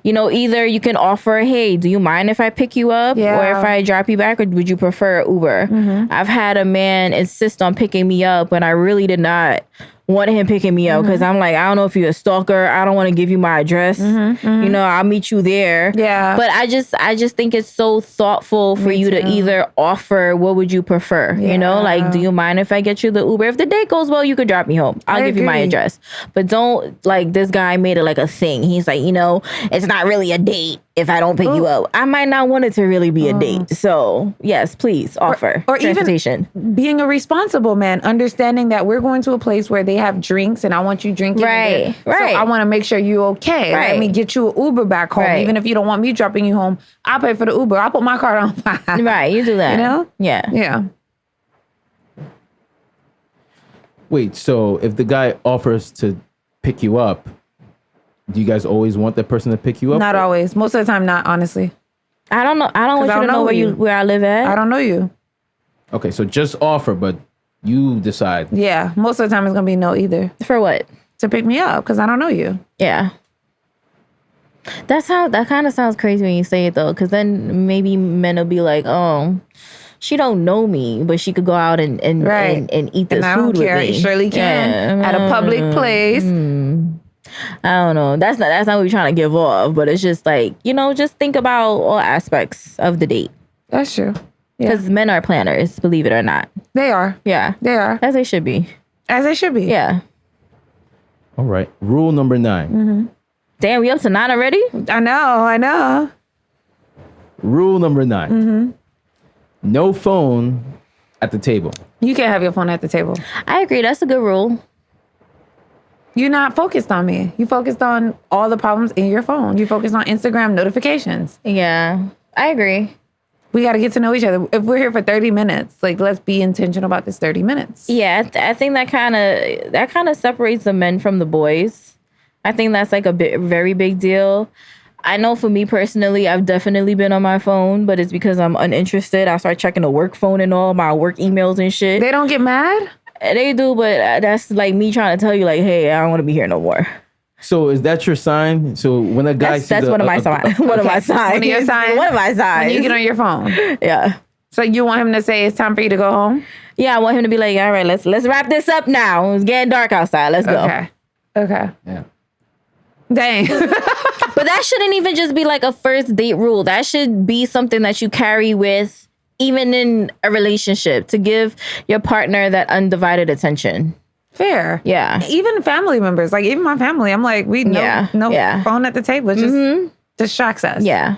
[SPEAKER 2] You know, either you can offer, hey, do you mind if I pick you up, or if I drop you back, or would you prefer Uber? I've had a man insist on picking me up when I really did not want him picking me up because I'm like, I don't know if you're a stalker. I don't want to give you my address. You know, I'll meet you there.
[SPEAKER 1] Yeah.
[SPEAKER 2] But I just think it's so thoughtful for you to either offer, what would you prefer? You know, like, do you mind if I get you the Uber? If the date goes well, you could drop me home. I'll give you my address. But don't, like, this guy made it like a thing. He's like, you know, it's not really a date if I don't pick you up. I might not want it to really be a date. So, yes, please offer
[SPEAKER 1] or
[SPEAKER 2] transportation.
[SPEAKER 1] Even being a responsible man, understanding that we're going to a place where they have drinks and I want you drinking.
[SPEAKER 2] Right.
[SPEAKER 1] So I want to make sure you're okay. Let me get you an Uber back home. Even if you don't want me dropping you home, I'll pay for the Uber. I'll put my card on.
[SPEAKER 2] Right, you do that.
[SPEAKER 1] You know?
[SPEAKER 2] Yeah.
[SPEAKER 1] Yeah.
[SPEAKER 2] Wait,
[SPEAKER 4] so if the guy offers to pick you up, do you guys always want that person to pick you up?
[SPEAKER 1] Not always. Most of the time, not, honestly.
[SPEAKER 2] I don't know. I don't want you to know where I live at.
[SPEAKER 1] I don't know you.
[SPEAKER 4] Okay, so just offer, but you decide.
[SPEAKER 1] Yeah, most of the time it's going to be no either.
[SPEAKER 2] For what?
[SPEAKER 1] To pick me up, because I don't know you.
[SPEAKER 2] Yeah. That kind of sounds crazy when you say it, though, because then maybe men will be like, oh, she don't know me, but she could go out and eat this food with me.
[SPEAKER 1] You surely can at a public place.
[SPEAKER 2] I don't know. That's not what we're trying to give off, but it's just like, just think about all aspects of the date.
[SPEAKER 1] That's true.
[SPEAKER 2] Because men are planners, believe it or not.
[SPEAKER 1] They are.
[SPEAKER 2] Yeah.
[SPEAKER 1] They are.
[SPEAKER 2] As they should be.
[SPEAKER 1] As they should be.
[SPEAKER 2] Yeah.
[SPEAKER 4] All right. Rule number 9.
[SPEAKER 2] Damn, we up to 9 already?
[SPEAKER 1] I know.
[SPEAKER 4] Rule number 9. No phone at the table.
[SPEAKER 1] You can't have your phone at the table.
[SPEAKER 2] I agree. That's a good rule.
[SPEAKER 1] You're not focused on me. You focused on all the problems in your phone. You focused on Instagram notifications.
[SPEAKER 2] Yeah. I agree.
[SPEAKER 1] We got to get to know each other. If we're here for 30 minutes, let's be intentional about this 30 minutes.
[SPEAKER 2] Yeah, I think that kind of separates the men from the boys. I think that's like a very big deal. I know for me personally, I've definitely been on my phone, but it's because I'm uninterested. I start checking the work phone and all my work emails and shit.
[SPEAKER 1] They don't get mad?
[SPEAKER 2] They do, but that's like me trying to tell you, like, hey, I don't want to be here no more.
[SPEAKER 4] So is that your sign? So when a guy
[SPEAKER 2] that's one of my signs. One of my signs.
[SPEAKER 1] One of your signs?
[SPEAKER 2] One of my signs.
[SPEAKER 1] When you get on your phone.
[SPEAKER 2] Yeah.
[SPEAKER 1] So you want him to say it's time for you to go home?
[SPEAKER 2] Yeah, I want him to be like, all right, let's wrap this up now. It's getting dark outside. Let's go.
[SPEAKER 1] Okay.
[SPEAKER 4] Yeah.
[SPEAKER 1] Dang.
[SPEAKER 2] But that shouldn't even just be like a first date rule. That should be something that you carry with even in a relationship, to give your partner that undivided attention.
[SPEAKER 1] Fair.
[SPEAKER 2] Yeah.
[SPEAKER 1] Even family members, like even my family, I'm like, no phone at the table. It just distracts us.
[SPEAKER 2] Yeah.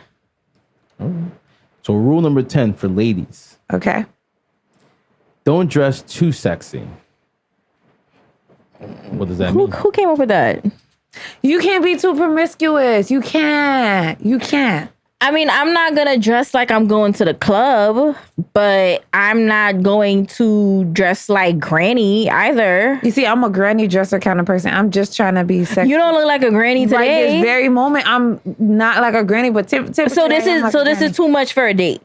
[SPEAKER 4] So rule number 10 for ladies.
[SPEAKER 1] Okay.
[SPEAKER 4] Don't dress too sexy. What does that mean?
[SPEAKER 2] Who came up with that?
[SPEAKER 1] You can't be too promiscuous. You can't.
[SPEAKER 2] I mean, I'm not going to dress like I'm going to the club, but I'm not going to dress like granny either.
[SPEAKER 1] You see, I'm a granny dresser kind of person. I'm just trying to be sexy.
[SPEAKER 2] You don't look like a granny today.
[SPEAKER 1] Right this very moment, I'm not like a granny, but typically.
[SPEAKER 2] So this is too much for a date.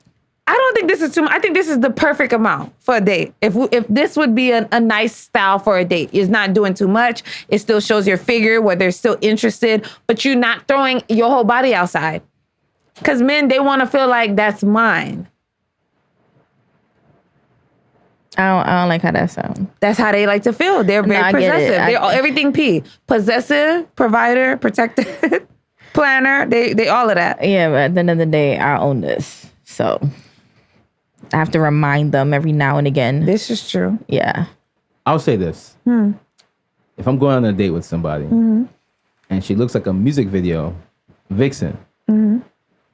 [SPEAKER 1] I don't think this is too much. I think this is the perfect amount for a date. If this would be a nice style for a date, it's not doing too much. It still shows your figure where they're still interested, but you're not throwing your whole body outside. Because men, they want to feel like that's mine.
[SPEAKER 2] I don't like how that sounds.
[SPEAKER 1] That's how they like to feel. They're very possessive. They're everything P. Possessive, provider, protector, planner. They all of that.
[SPEAKER 2] Yeah, but at the end of the day, I own this. So I have to remind them every now and again.
[SPEAKER 1] This is true.
[SPEAKER 2] Yeah.
[SPEAKER 4] I'll say this. If I'm going on a date with somebody and she looks like a music video vixen,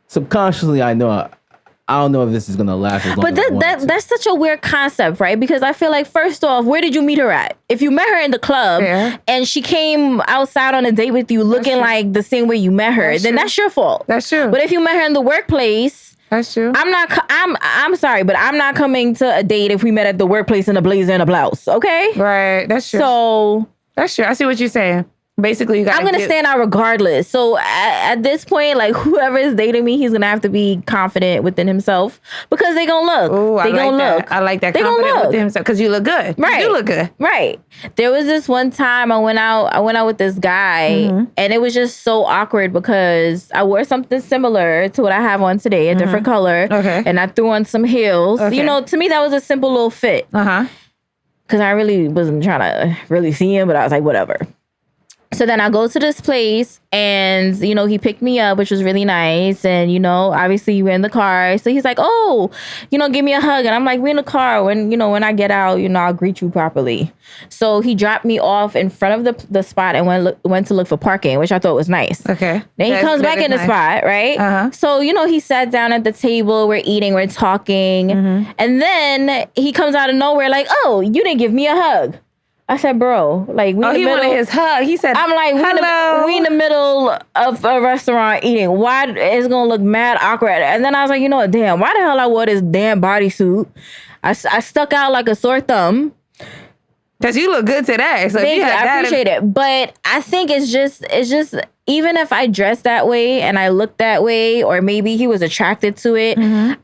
[SPEAKER 4] subconsciously I don't know if this is gonna last as long
[SPEAKER 2] but
[SPEAKER 4] as I want it to.
[SPEAKER 2] That's such a weird concept, right? Because I feel like, first off, where did you meet her at? If you met her in the club and she came outside on a date with you looking like the same way you met her, then that's your fault.
[SPEAKER 1] That's true.
[SPEAKER 2] But if you met her in the workplace,
[SPEAKER 1] that's true.
[SPEAKER 2] I'm sorry, but I'm not coming to a date if we met at the workplace in a blazer and a blouse. Okay.
[SPEAKER 1] Right. That's true.
[SPEAKER 2] So
[SPEAKER 1] that's true. I see what you're saying. Basically, you got.
[SPEAKER 2] I'm gonna stand out regardless. So at this point, like, whoever is dating me, he's gonna have to be confident within himself, because they gonna look.
[SPEAKER 1] Ooh,
[SPEAKER 2] they gonna look.
[SPEAKER 1] I like that.
[SPEAKER 2] They
[SPEAKER 1] confident
[SPEAKER 2] gonna look
[SPEAKER 1] within himself because you look good.
[SPEAKER 2] Right.
[SPEAKER 1] You look good.
[SPEAKER 2] Right. There was this one time I went out with this guy, and it was just so awkward because I wore something similar to what I have on today, a different color.
[SPEAKER 1] Okay.
[SPEAKER 2] And I threw on some heels.
[SPEAKER 1] Okay.
[SPEAKER 2] You know, to me that was a simple little fit. Because I really wasn't trying to really see him, but I was like, whatever. So then I go to this place and, you know, he picked me up, which was really nice. And, you know, obviously we're in the car. So he's like, oh, you know, give me a hug. And I'm like, we're in the car. When I get out, you know, I'll greet you properly. So he dropped me off in front of the spot and went to look for parking, which I thought was nice.
[SPEAKER 1] Okay.
[SPEAKER 2] Then he comes back in the spot, right? So, you know, he sat down at the table. We're eating, we're talking. And then he comes out of nowhere like, oh, you didn't give me a hug. I said, bro, like,
[SPEAKER 1] he wanted his hug. He said,
[SPEAKER 2] I'm like,
[SPEAKER 1] hello.
[SPEAKER 2] We in the middle of a restaurant eating. Why it's gonna look mad awkward? And then I was like, you know what, damn, why the hell I wore this damn bodysuit? I stuck out like a sore thumb.
[SPEAKER 1] Because you look good today. So
[SPEAKER 2] Thank you, I appreciate it. But I think it's just even if I dress that way and I look that way, or maybe he was attracted to it,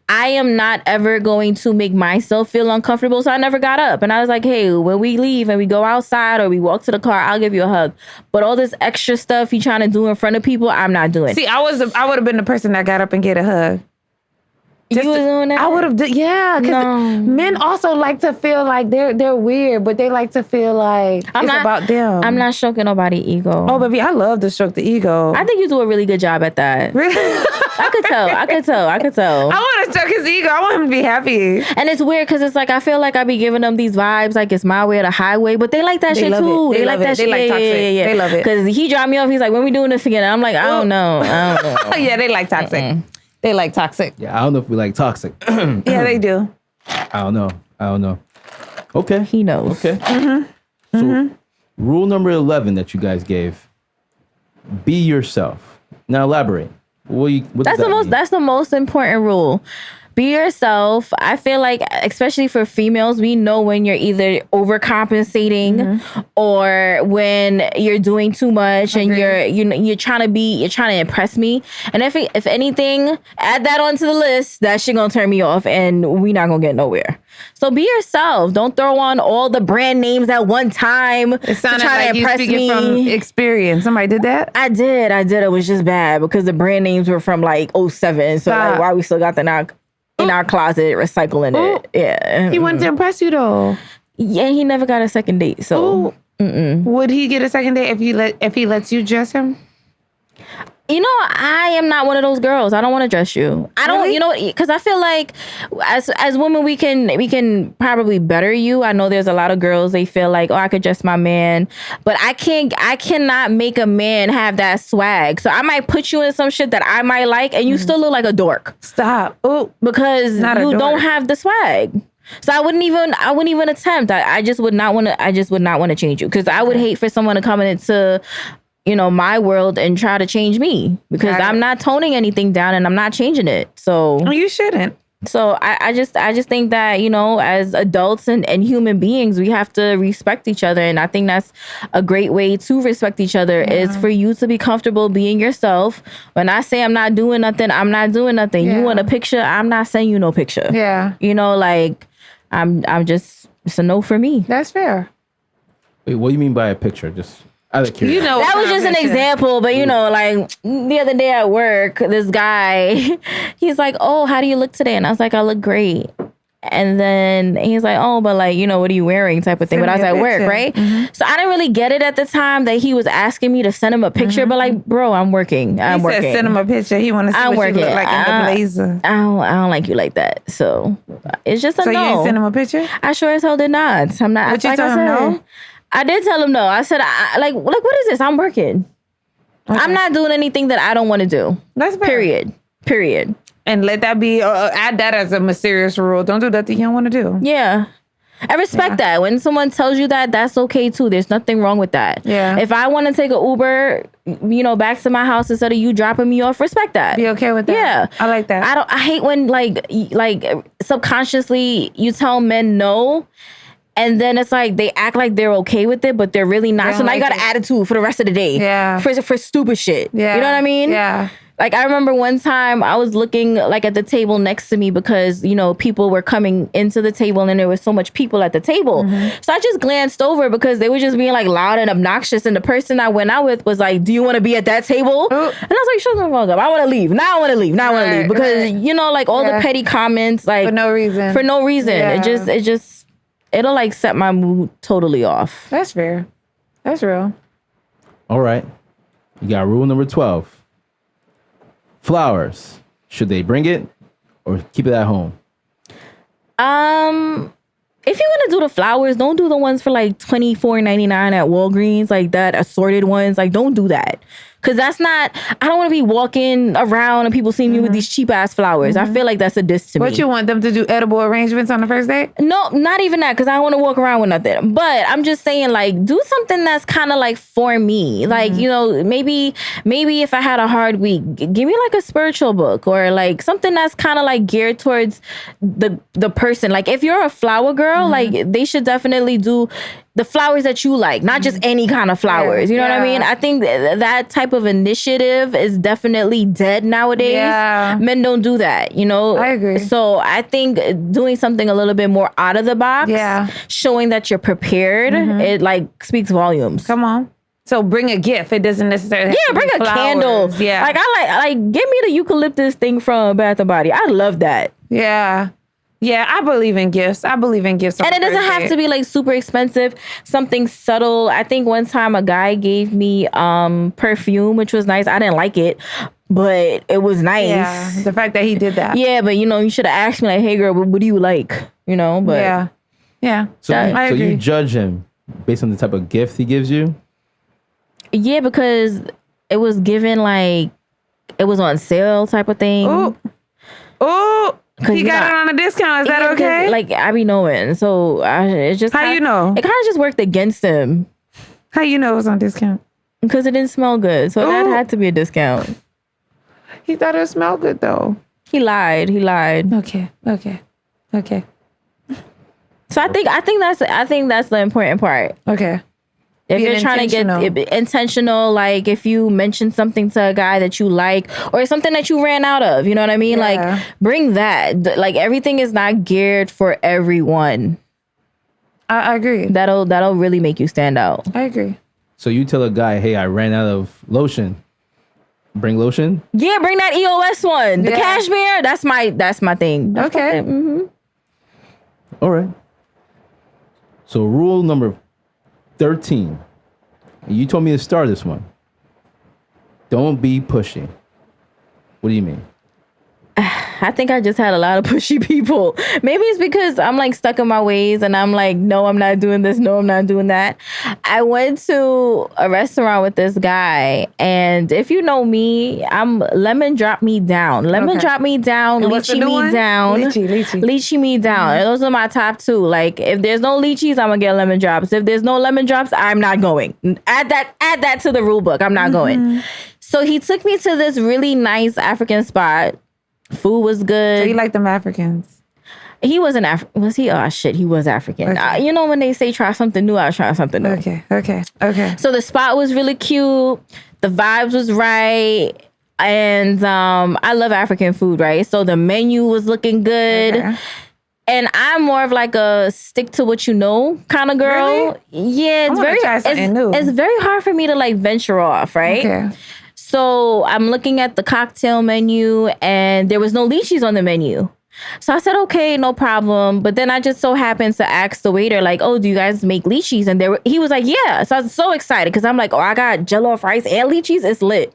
[SPEAKER 2] I am not ever going to make myself feel uncomfortable. So I never got up. And I was like, hey, when we leave and we go outside or we walk to the car, I'll give you a hug. But all this extra stuff you trying to do in front of people, I'm not doing.
[SPEAKER 1] See, I would have been the person that got up and get a hug.
[SPEAKER 2] You was doing that?
[SPEAKER 1] I would have, yeah. Because men also like to feel like they're weird, but they like to feel like it's about them.
[SPEAKER 2] I'm not stroking nobody's ego.
[SPEAKER 1] Oh, baby, I love to stroke the ego.
[SPEAKER 2] I think you do a really good job at that.
[SPEAKER 1] Really?
[SPEAKER 2] I could tell.
[SPEAKER 1] I want to stroke his ego. I want him to be happy.
[SPEAKER 2] And it's weird because it's like I feel like I be giving them these vibes like it's my way or the highway, but they like that shit too.
[SPEAKER 1] They
[SPEAKER 2] like that shit.
[SPEAKER 1] They like toxic.
[SPEAKER 2] Yeah.
[SPEAKER 1] They love it.
[SPEAKER 2] Because he dropped me off. He's like, when we doing this again? And I'm like, I don't know.
[SPEAKER 1] Yeah, they like toxic. They like toxic.
[SPEAKER 4] Yeah, I don't know if we like toxic.
[SPEAKER 1] Yeah, they do.
[SPEAKER 4] I don't know. Okay.
[SPEAKER 2] He knows.
[SPEAKER 4] Okay. So, rule number 11 that you guys gave: be yourself. Now elaborate. That's
[SPEAKER 2] the most important rule. Be yourself. I feel like, especially for females, we know when you're either overcompensating or when you're doing too much and you're trying to impress me. And if anything, add that onto the list. That shit gonna turn me off, and we not gonna get nowhere. So be yourself. Don't throw on all the brand names at one time.
[SPEAKER 1] It sounded like you speaking from experience. Somebody did that?
[SPEAKER 2] I did. It was just bad because the brand names were from like 2007. So like, why we still got them in our closet recycling it? Yeah.
[SPEAKER 1] He wanted to impress you though.
[SPEAKER 2] Yeah, he never got a second date. So
[SPEAKER 1] would he get a second date if he lets you dress him?
[SPEAKER 2] You know, I am not one of those girls. I don't want to dress you. I don't,
[SPEAKER 1] Really?
[SPEAKER 2] because I feel like as women, we can probably better you. I know there's a lot of girls, they feel like, oh, I could dress my man, but I cannot make a man have that swag. So I might put you in some shit that I might like, and you still look like a dork.
[SPEAKER 1] Stop. Oh,
[SPEAKER 2] because you don't have the swag. So I wouldn't even attempt. I just would not want to change you, because I would hate for someone to come into my world and try to change me, because I'm not toning anything down and I'm not changing it. So
[SPEAKER 1] you shouldn't.
[SPEAKER 2] So I just think that, as adults and human beings, we have to respect each other. And I think that's a great way to respect each other is for you to be comfortable being yourself. When I say I'm not doing nothing, I'm not doing nothing. Yeah. You want a picture? I'm not sending you no picture.
[SPEAKER 1] Yeah.
[SPEAKER 2] I'm just, it's a no for me.
[SPEAKER 1] That's fair.
[SPEAKER 4] Wait, what do you mean by a picture? Just out of curiosity.
[SPEAKER 2] That was just an example, but like the other day at work, this guy, he's like, "Oh, how do you look today?" And I was like, "I look great." And then he's like, "Oh, but what are you wearing?" type of thing. But I was at work, right? Mm-hmm. So I didn't really get it at the time that he was asking me to send him a picture. But bro, I'm working. He said
[SPEAKER 1] send him a picture. He want to see what you look like in the blazer.
[SPEAKER 2] I don't like you like that. So it's just a no.
[SPEAKER 1] So you ain't send him a picture?
[SPEAKER 2] I sure as hell did not. I'm not.
[SPEAKER 1] But you told him no?
[SPEAKER 2] I did tell him no. I said, what is this? I'm working. Okay. I'm not doing anything that I don't want to do.
[SPEAKER 1] That's fair.
[SPEAKER 2] Period.
[SPEAKER 1] And let that be, add that as a mysterious rule. Don't do that you don't want to do.
[SPEAKER 2] Yeah. I respect that. When someone tells you that, that's okay too. There's nothing wrong with that. Yeah. If I want to take an Uber, back to my house instead of you dropping me off, respect that.
[SPEAKER 1] Be okay with that.
[SPEAKER 2] Yeah.
[SPEAKER 1] I like that.
[SPEAKER 2] I hate when like subconsciously you tell men no. And then it's like they act like they're okay with it, but they're really not. So now you got an attitude for the rest of the day. Yeah. For stupid shit. Yeah. You know what I mean?
[SPEAKER 1] Yeah.
[SPEAKER 2] Like I remember one time I was looking at the table next to me because, people were coming into the table and there was so much people at the table. Mm-hmm. So I just glanced over because they were just being loud and obnoxious. And the person I went out with was like, "Do you want to be at that table?" Ooh. And I was like, "Shut the fuck up. I want to leave. Now I want to leave. Because, all the petty comments,
[SPEAKER 1] for no reason.
[SPEAKER 2] Yeah. It'll set my mood totally off.
[SPEAKER 1] That's fair. That's real.
[SPEAKER 4] All right. You got rule number 12. Flowers. Should they bring it or keep it at home?
[SPEAKER 2] If you're gonna do the flowers, don't do the ones for $24.99 at Walgreens, that assorted ones. Don't do that. Cause that's not, I don't want to be walking around and people seeing me with these cheap ass flowers. I feel like that's a diss to me.
[SPEAKER 1] What, you want them to do edible arrangements on the first date?
[SPEAKER 2] No, not even that. Cause I don't want to walk around with nothing. But I'm just saying do something that's kind of for me. Maybe if I had a hard week, give me a spiritual book or something that's kind of geared towards the person. If you're a flower girl, they should definitely do the flowers that you like, not just any kind of flowers. You know what I mean? I think that type of initiative is definitely dead nowadays. Yeah. Men don't do that, I
[SPEAKER 1] agree.
[SPEAKER 2] So I think doing something a little bit more out of the box, showing that you're prepared, it speaks volumes.
[SPEAKER 1] Come on. So bring a gift. It doesn't necessarily have to
[SPEAKER 2] bring
[SPEAKER 1] be
[SPEAKER 2] a
[SPEAKER 1] flowers.
[SPEAKER 2] candle.
[SPEAKER 1] Yeah.
[SPEAKER 2] Like I like give me the eucalyptus thing from Bath and Body. I love that.
[SPEAKER 1] Yeah. Yeah, I believe in gifts. I believe in gifts.
[SPEAKER 2] And it doesn't have to be like super expensive. Something subtle. I think one time a guy gave me perfume, which was nice. I didn't like it, but it was nice.
[SPEAKER 1] Yeah, the fact that he did that.
[SPEAKER 2] Yeah, but you should have asked me like, hey girl, what do you like? But
[SPEAKER 1] yeah.
[SPEAKER 4] So,
[SPEAKER 1] I
[SPEAKER 4] so
[SPEAKER 1] agree.
[SPEAKER 4] you judge him based on the type of gift he gives you?
[SPEAKER 2] Yeah, because it was given like it was on sale type of thing.
[SPEAKER 1] Oh, he got it on a discount. Is that okay?
[SPEAKER 2] Like I be knowing, so it's just
[SPEAKER 1] How you know?
[SPEAKER 2] It kind of just worked against him
[SPEAKER 1] How you know it was on discount?
[SPEAKER 2] because it didn't smell good, so that had to be a discount.
[SPEAKER 1] He thought it smelled good though.
[SPEAKER 2] He lied.
[SPEAKER 1] Okay.
[SPEAKER 2] So I think that's the important part.
[SPEAKER 1] Okay.
[SPEAKER 2] If
[SPEAKER 1] Being
[SPEAKER 2] you're trying to get intentional, like if you mention something to a guy that you like or something that you ran out of, you know what I mean?
[SPEAKER 1] Yeah.
[SPEAKER 2] Like bring that. Like everything is not geared for everyone.
[SPEAKER 1] I agree.
[SPEAKER 2] That'll really make you stand out.
[SPEAKER 1] I agree.
[SPEAKER 4] So you tell a guy, hey, I ran out of lotion. Bring lotion?
[SPEAKER 2] Yeah, bring that EOS one. The cashmere, that's my thing.
[SPEAKER 1] Okay.
[SPEAKER 4] All right. So rule number 13. You told me to start this one. Don't be pushy. What do you mean?
[SPEAKER 2] I think I just had a lot of pushy people. Maybe it's because I'm like stuck in my ways and I'm like, no, I'm not doing this. No, I'm not doing that. I went to a restaurant with this guy, and if you know me, I'm lemon drop me down. Lemon drop me down, lychee me down. Lychee me down. And those are my top two. Like if there's no lychees, I'm gonna get lemon drops. If there's no lemon drops, I'm not going. Add that to the rule book. I'm not going. So he took me to this really nice African spot. Food was good.
[SPEAKER 1] So you like them Africans?
[SPEAKER 2] He wasn't African. Was he? Oh, shit. He was African.
[SPEAKER 1] Okay.
[SPEAKER 2] When they say try something new, I was trying something new.
[SPEAKER 1] Okay.
[SPEAKER 2] So the spot was really cute. The vibes was right. And I love African food, right? So the menu was looking good.
[SPEAKER 1] Okay.
[SPEAKER 2] And I'm more of like a stick to what you know kind of girl.
[SPEAKER 1] Really?
[SPEAKER 2] Yeah, it's very hard for me to like venture off, right?
[SPEAKER 1] Okay.
[SPEAKER 2] So I'm looking at the cocktail menu and there was no lychees on the menu. So I said, okay, no problem. But then I just so happened to ask the waiter, like, oh, do you guys make lychees? And he was like, yeah. So I was so excited because I'm like, oh, I got jollof rice and lychees. It's lit.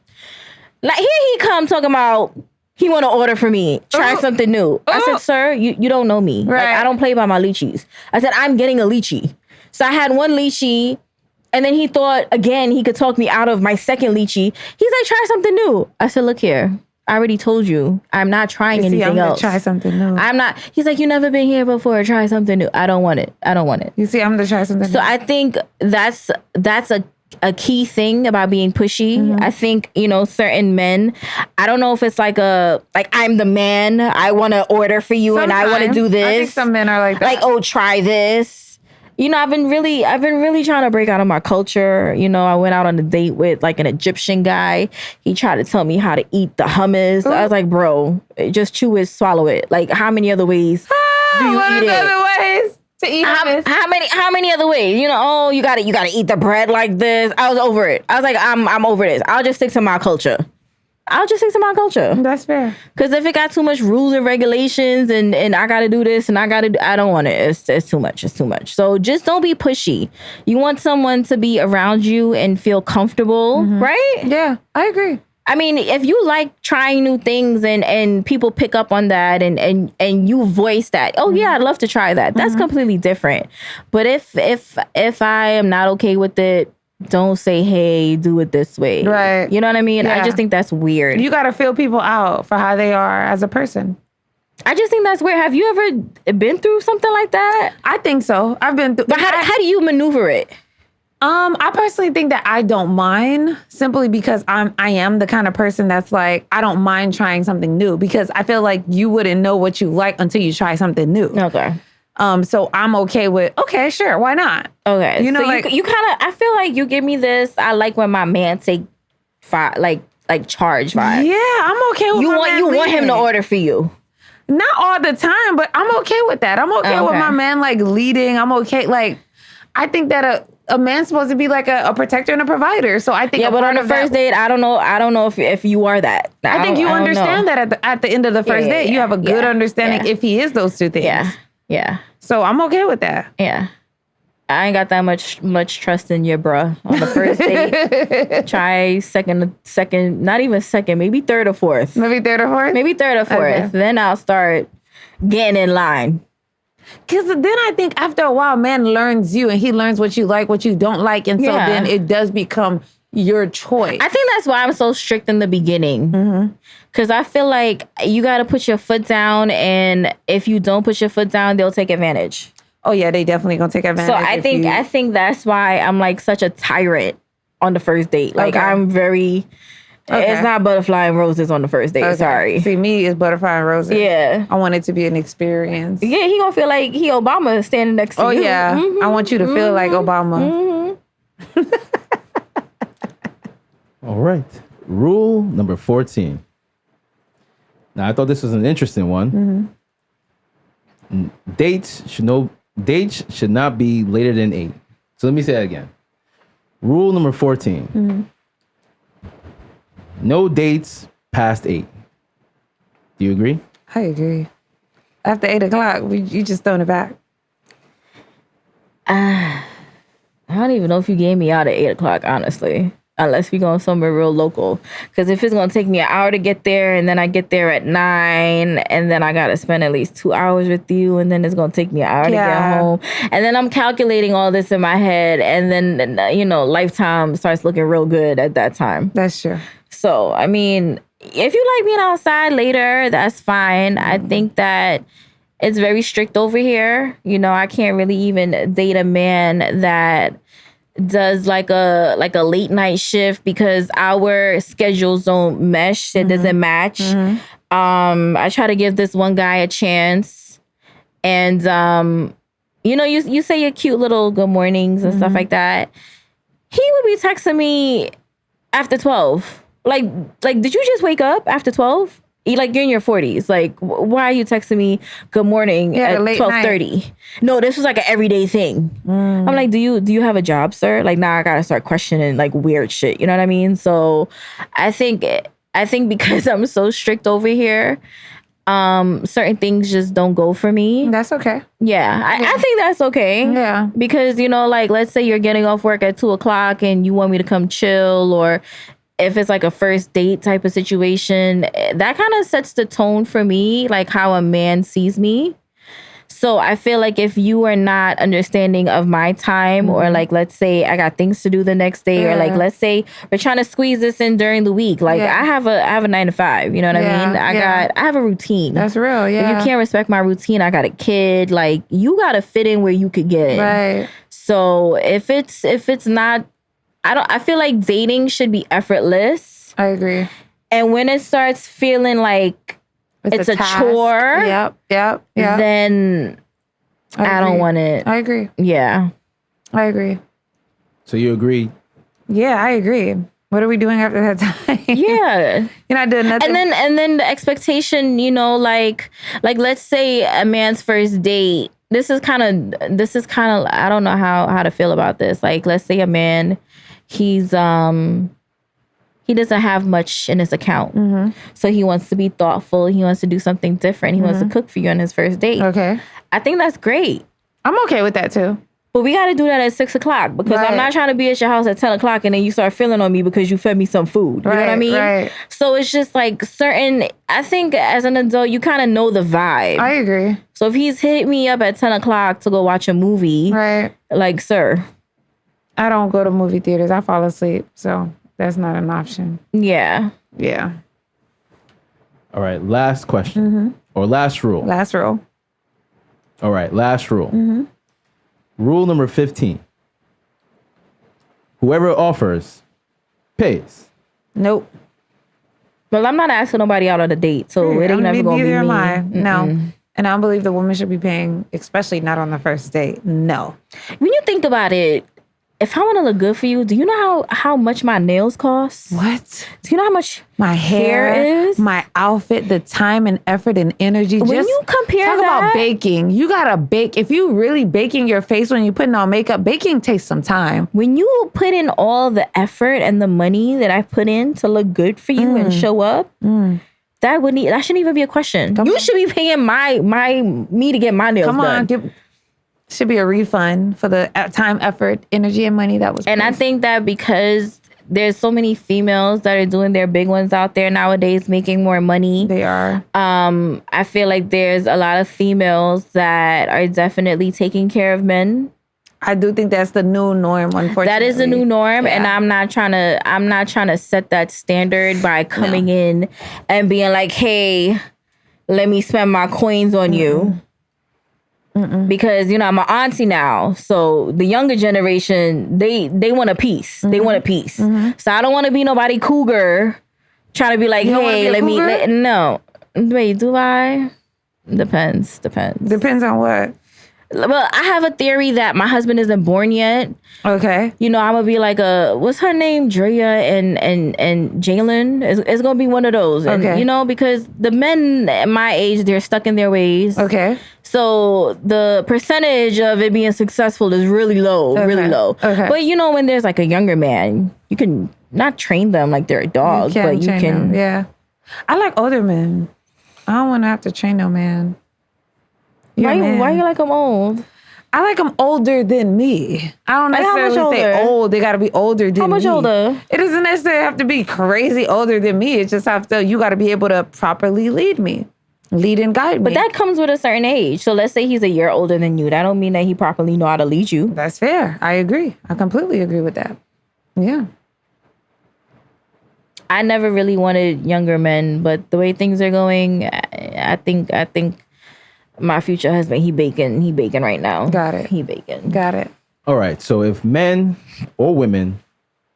[SPEAKER 2] Like here he come talking about he want to order for me. Try something new. I said, sir, you don't know me.
[SPEAKER 1] Right.
[SPEAKER 2] Like, I don't play by my lychees. I said, I'm getting a lychee. So I had one lychee. And then he thought, again, he could talk me out of my second lychee. He's like, try something new. I said, look here. I already told you. I'm not trying anything else.
[SPEAKER 1] Try something new.
[SPEAKER 2] I'm not. He's like, you never been here before. Try something new. I don't want it.
[SPEAKER 1] You see, I'm going to try something new.
[SPEAKER 2] So I think that's a key thing about being pushy. I think, certain men, I don't know if it's like I'm the man. I want to order for you and I want to do this.
[SPEAKER 1] I think some men are like that.
[SPEAKER 2] Like, oh, try this. I've been really trying to break out of my culture. I went out on a date with like an Egyptian guy. He tried to tell me how to eat the hummus. I was like, bro, just chew it, swallow it. Like, how many other ways do you eat it?
[SPEAKER 1] Other ways to eat hummus?
[SPEAKER 2] How many other ways? You gotta eat the bread like this. I was over it. I was like, I'm over this. I'll just stick to my culture.
[SPEAKER 1] That's fair.
[SPEAKER 2] Because if it got too much rules and regulations and I got to do this and I don't want it. It's too much. It's too much. So just don't be pushy. You want someone to be around you and feel comfortable, right?
[SPEAKER 1] Yeah, I agree.
[SPEAKER 2] I mean, if you like trying new things and people pick up on that and you voice that, oh yeah, I'd love to try that. That's completely different. But if I am not okay with it, don't say, hey, do it this way.
[SPEAKER 1] Right.
[SPEAKER 2] You know what I mean?
[SPEAKER 1] Yeah.
[SPEAKER 2] I just think that's weird.
[SPEAKER 1] You got to feel people out for how they are as a person.
[SPEAKER 2] I just think that's weird. Have you ever been through something like that?
[SPEAKER 1] I think so. I've been through.
[SPEAKER 2] But how do you maneuver it?
[SPEAKER 1] I personally think that I don't mind simply because I am the kind of person that's like, I don't mind trying something new because I feel like you wouldn't know what you like until you try something new.
[SPEAKER 2] Okay.
[SPEAKER 1] So I'm okay with, okay, sure, why not?
[SPEAKER 2] Okay.
[SPEAKER 1] You know,
[SPEAKER 2] so
[SPEAKER 1] like,
[SPEAKER 2] you kind of, I feel like you give me this. I like when my man take like charge vibe.
[SPEAKER 1] Yeah, I'm okay with
[SPEAKER 2] you want him to order for you.
[SPEAKER 1] Not all the time, but I'm okay with that. I'm okay with my man like leading. I'm okay. Like, I think that a man's supposed to be like a protector and a provider. So I think
[SPEAKER 2] Yeah, but on the first date, I don't know if you are that.
[SPEAKER 1] I think you understand that at the end of the first date, you have a good understanding if he is those two things.
[SPEAKER 2] Yeah.
[SPEAKER 1] So I'm okay with that.
[SPEAKER 2] Yeah. I ain't got that much trust in you, bruh. On the first date, try second, not even second, maybe third or fourth.
[SPEAKER 1] Maybe third or fourth?
[SPEAKER 2] Maybe third or fourth. Okay. Then I'll start getting in line.
[SPEAKER 1] Because then I think after a while, man learns you and he learns what you like, what you don't like. And so then it does become your choice.
[SPEAKER 2] I think that's why I'm so strict in the beginning. Because I feel like you got to put your foot down. And if you don't put your foot down, they'll take advantage.
[SPEAKER 1] Oh, yeah, they definitely going to take advantage.
[SPEAKER 2] So I think that's why I'm like such a tyrant on the first date. Like I'm very... It's not butterfly and roses on the first date. Sorry.
[SPEAKER 1] See, me is butterfly and roses.
[SPEAKER 2] Yeah.
[SPEAKER 1] I want it to be an experience.
[SPEAKER 2] Yeah, he gonna feel like he Obama standing next to you.
[SPEAKER 1] Oh, yeah. I want you to feel like Obama.
[SPEAKER 4] All right. Rule number 14. Now, I thought this was an interesting one. Dates should not be later than 8. So let me say that again. Rule number 14. No dates past 8. Do you agree?
[SPEAKER 1] I agree. After 8 o'clock, you just throwing it back.
[SPEAKER 2] I don't even know if you gave me out at 8 o'clock, honestly. Unless we going somewhere real local. Because if it's going to take me an hour to get there, and then I get there at 9, and then I got to spend at least 2 hours with you, and then it's going to take me an hour to get home. And then I'm calculating all this in my head, and then, Lifetime starts looking real good at that time.
[SPEAKER 1] That's true.
[SPEAKER 2] So, I mean, if you like being outside later, that's fine. I think that it's very strict over here. I can't really even date a man that does like a late night shift because our schedules don't mesh. It doesn't match. I try to give this one guy a chance. And, you say your cute little good mornings and stuff like that. He would be texting me after 12. Like, did you just wake up after 12? You're in your 40s. Like, why are you texting me good morning at 12:30? No, this was like an everyday thing. I'm like, do you have a job, sir? Like, now I gotta start questioning like weird shit. You know what I mean? So I think because I'm so strict over here, certain things just don't go for me.
[SPEAKER 1] That's okay.
[SPEAKER 2] Yeah, I think that's okay.
[SPEAKER 1] Yeah.
[SPEAKER 2] Because, let's say you're getting off work at 2 o'clock and you want me to come chill, or if it's like a first date type of situation, that kind of sets the tone for me, like how a man sees me. So I feel like if you are not understanding of my time, or like, let's say I got things to do the next day, or like, let's say we're trying to squeeze this in during the week. Like I have a 9 to 5, you know what I mean? I have a routine.
[SPEAKER 1] That's real. Yeah.
[SPEAKER 2] If you can't respect my routine, I got a kid. Like, you got to fit in where you could get in.
[SPEAKER 1] Right.
[SPEAKER 2] So if it's not, I feel like dating should be effortless.
[SPEAKER 1] I agree.
[SPEAKER 2] And when it starts feeling like it's a chore,
[SPEAKER 1] yep.
[SPEAKER 2] then I don't want it.
[SPEAKER 1] I agree.
[SPEAKER 2] Yeah.
[SPEAKER 1] I agree.
[SPEAKER 4] So you agree?
[SPEAKER 1] Yeah, I agree. What are we doing after that time?
[SPEAKER 2] Yeah.
[SPEAKER 1] You're not doing nothing.
[SPEAKER 2] And then the expectation, like let's say a man's first date. This is kind of I don't know how to feel about this. Like, let's say a man, he doesn't have much in his account. So he wants to be thoughtful. He wants to do something different. He wants to cook for you on his first date.
[SPEAKER 1] Okay.
[SPEAKER 2] I think that's great.
[SPEAKER 1] I'm okay with that too.
[SPEAKER 2] But we got to do that at 6 o'clock, because I'm not trying to be at your house at 10 o'clock and then you start feeling on me because you fed me some food. You know what I mean?
[SPEAKER 1] Right.
[SPEAKER 2] So it's just like I think as an adult, you kind of know the vibe.
[SPEAKER 1] I agree.
[SPEAKER 2] So if he's hit me up at 10 o'clock to go watch a movie, like, sir.
[SPEAKER 1] I don't go to movie theaters. I fall asleep. So that's not an option.
[SPEAKER 2] Yeah.
[SPEAKER 1] Yeah.
[SPEAKER 4] All right. Last question. Or last rule.
[SPEAKER 1] Last rule.
[SPEAKER 4] All right. Last rule. Rule number 15. Whoever offers pays.
[SPEAKER 1] Nope.
[SPEAKER 2] Well, I'm not asking nobody out on a date, so it ain't never going to be me.
[SPEAKER 1] Neither am I. No. And I don't believe the woman should be paying, especially not on the first date. No.
[SPEAKER 2] When you think about it, if I want to look good for you, do you know how much my nails cost?
[SPEAKER 1] What?
[SPEAKER 2] Do you know how much
[SPEAKER 1] My hair
[SPEAKER 2] is?
[SPEAKER 1] my outfit, the time and effort and energy.
[SPEAKER 2] When
[SPEAKER 1] Just
[SPEAKER 2] you compare
[SPEAKER 1] talk
[SPEAKER 2] that,
[SPEAKER 1] about baking. You gotta bake. If you really baking your face when you're putting on makeup, baking takes some time.
[SPEAKER 2] when you put in all the effort and the money that I put in to look good for you and show up, that shouldn't even be a question. You should be paying me to get my nails done.
[SPEAKER 1] Should be a refund for the time, effort, energy, and money that was.
[SPEAKER 2] And I think that because there's so many females that are doing their big ones out there nowadays, making more money.
[SPEAKER 1] They are.
[SPEAKER 2] I feel like there's a lot of females that are definitely taking care of men.
[SPEAKER 1] I do think that's the new norm, unfortunately.
[SPEAKER 2] That is the new norm,
[SPEAKER 1] Yeah.
[SPEAKER 2] and I'm not trying to set that standard by coming in and being like, "Hey, let me spend my coins on you." Because I'm an auntie now, so the younger generation they want a piece. They want a piece. So I don't want to be nobody cougar trying to be like, hey, no. Wait, do I? Depends.
[SPEAKER 1] Depends on what.
[SPEAKER 2] Well, I have a theory that my husband isn't born yet.
[SPEAKER 1] Okay.
[SPEAKER 2] I'm gonna be like what's her name? Drea and Jalen. It's gonna be one of those. And,
[SPEAKER 1] Okay.
[SPEAKER 2] because the men at my age, they're stuck in their ways.
[SPEAKER 1] Okay.
[SPEAKER 2] So the percentage of it being successful is really low, really low.
[SPEAKER 1] Okay.
[SPEAKER 2] But when there's like a younger man, you can not train them like they're a dog, but you
[SPEAKER 1] train
[SPEAKER 2] can.
[SPEAKER 1] them, yeah. I like older men. I don't want to have to train no man.
[SPEAKER 2] Why
[SPEAKER 1] man.
[SPEAKER 2] you like them old?
[SPEAKER 1] I like them older than me. I don't
[SPEAKER 2] Like, how much
[SPEAKER 1] necessarily say
[SPEAKER 2] older?
[SPEAKER 1] old. They got to be older than me.
[SPEAKER 2] How much older?
[SPEAKER 1] It doesn't necessarily have to be crazy older than me. It just you got to be able to properly lead and guide me.
[SPEAKER 2] But that comes with a certain age. So let's say he's a year older than you. That don't mean that he properly know how to lead you.
[SPEAKER 1] That's fair. I agree. I completely agree with that. Yeah.
[SPEAKER 2] I never really wanted younger men, but the way things are going, I think my future husband, he baking right now.
[SPEAKER 1] Got it.
[SPEAKER 2] He baking.
[SPEAKER 1] Got it.
[SPEAKER 4] All right. So if men or women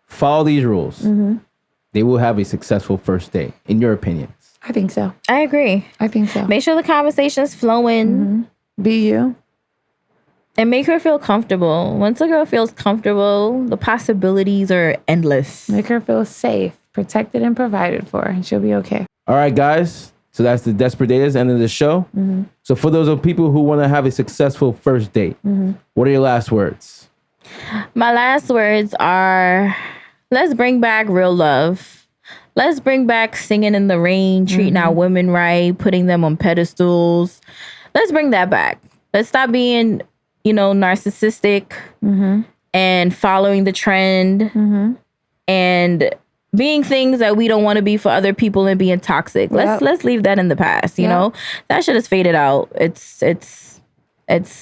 [SPEAKER 4] follow these rules, they will have a successful first date, in your opinions.
[SPEAKER 1] I think so.
[SPEAKER 2] I agree.
[SPEAKER 1] I think so.
[SPEAKER 2] Make sure the conversation's flowing.
[SPEAKER 1] Be you.
[SPEAKER 2] And make her feel comfortable. Once a girl feels comfortable, the possibilities are endless.
[SPEAKER 1] Make her feel safe, protected, and provided for, and she'll be okay.
[SPEAKER 4] All right, guys. So that's the Desperate Daters, end of the show. So for those of people who want to have a successful first date, what are your last words?
[SPEAKER 2] My last words are, let's bring back real love. Let's bring back singing in the rain, treating our women right, putting them on pedestals. Let's bring that back. Let's stop being, narcissistic and following the trend and being things that we don't want to be for other people and being toxic.
[SPEAKER 1] Yep.
[SPEAKER 2] Let's leave that in the past. You know, that shit has faded out. It's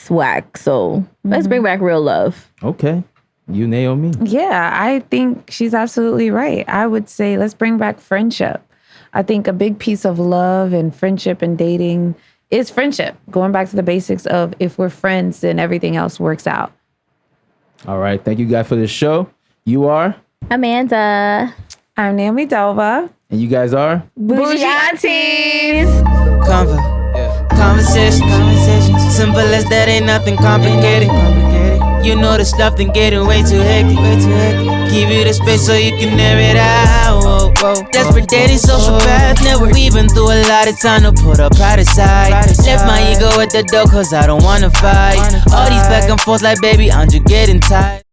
[SPEAKER 2] whack. So let's bring back real love.
[SPEAKER 4] Okay. You, Naomi?
[SPEAKER 1] Yeah, I think she's absolutely right. I would say let's bring back friendship. I think a big piece of love and friendship and dating is friendship. Going back to the basics of if we're friends, then everything else works out. All
[SPEAKER 4] right. Thank you guys for this show. You are?
[SPEAKER 2] Amanda.
[SPEAKER 1] I'm Naomi Dova.
[SPEAKER 4] And you guys are?
[SPEAKER 2] BOOshe Aunties.
[SPEAKER 3] Conversations. Simple as that, ain't nothing complicated. You know the stuff then getting way too hectic. Give you the space so you can air it out. Desperate dating, social path. Never we've been through a lot of time to put our pride aside. Left my ego at the door cause I don't wanna fight. All these back and forth like baby, I'm just getting tired.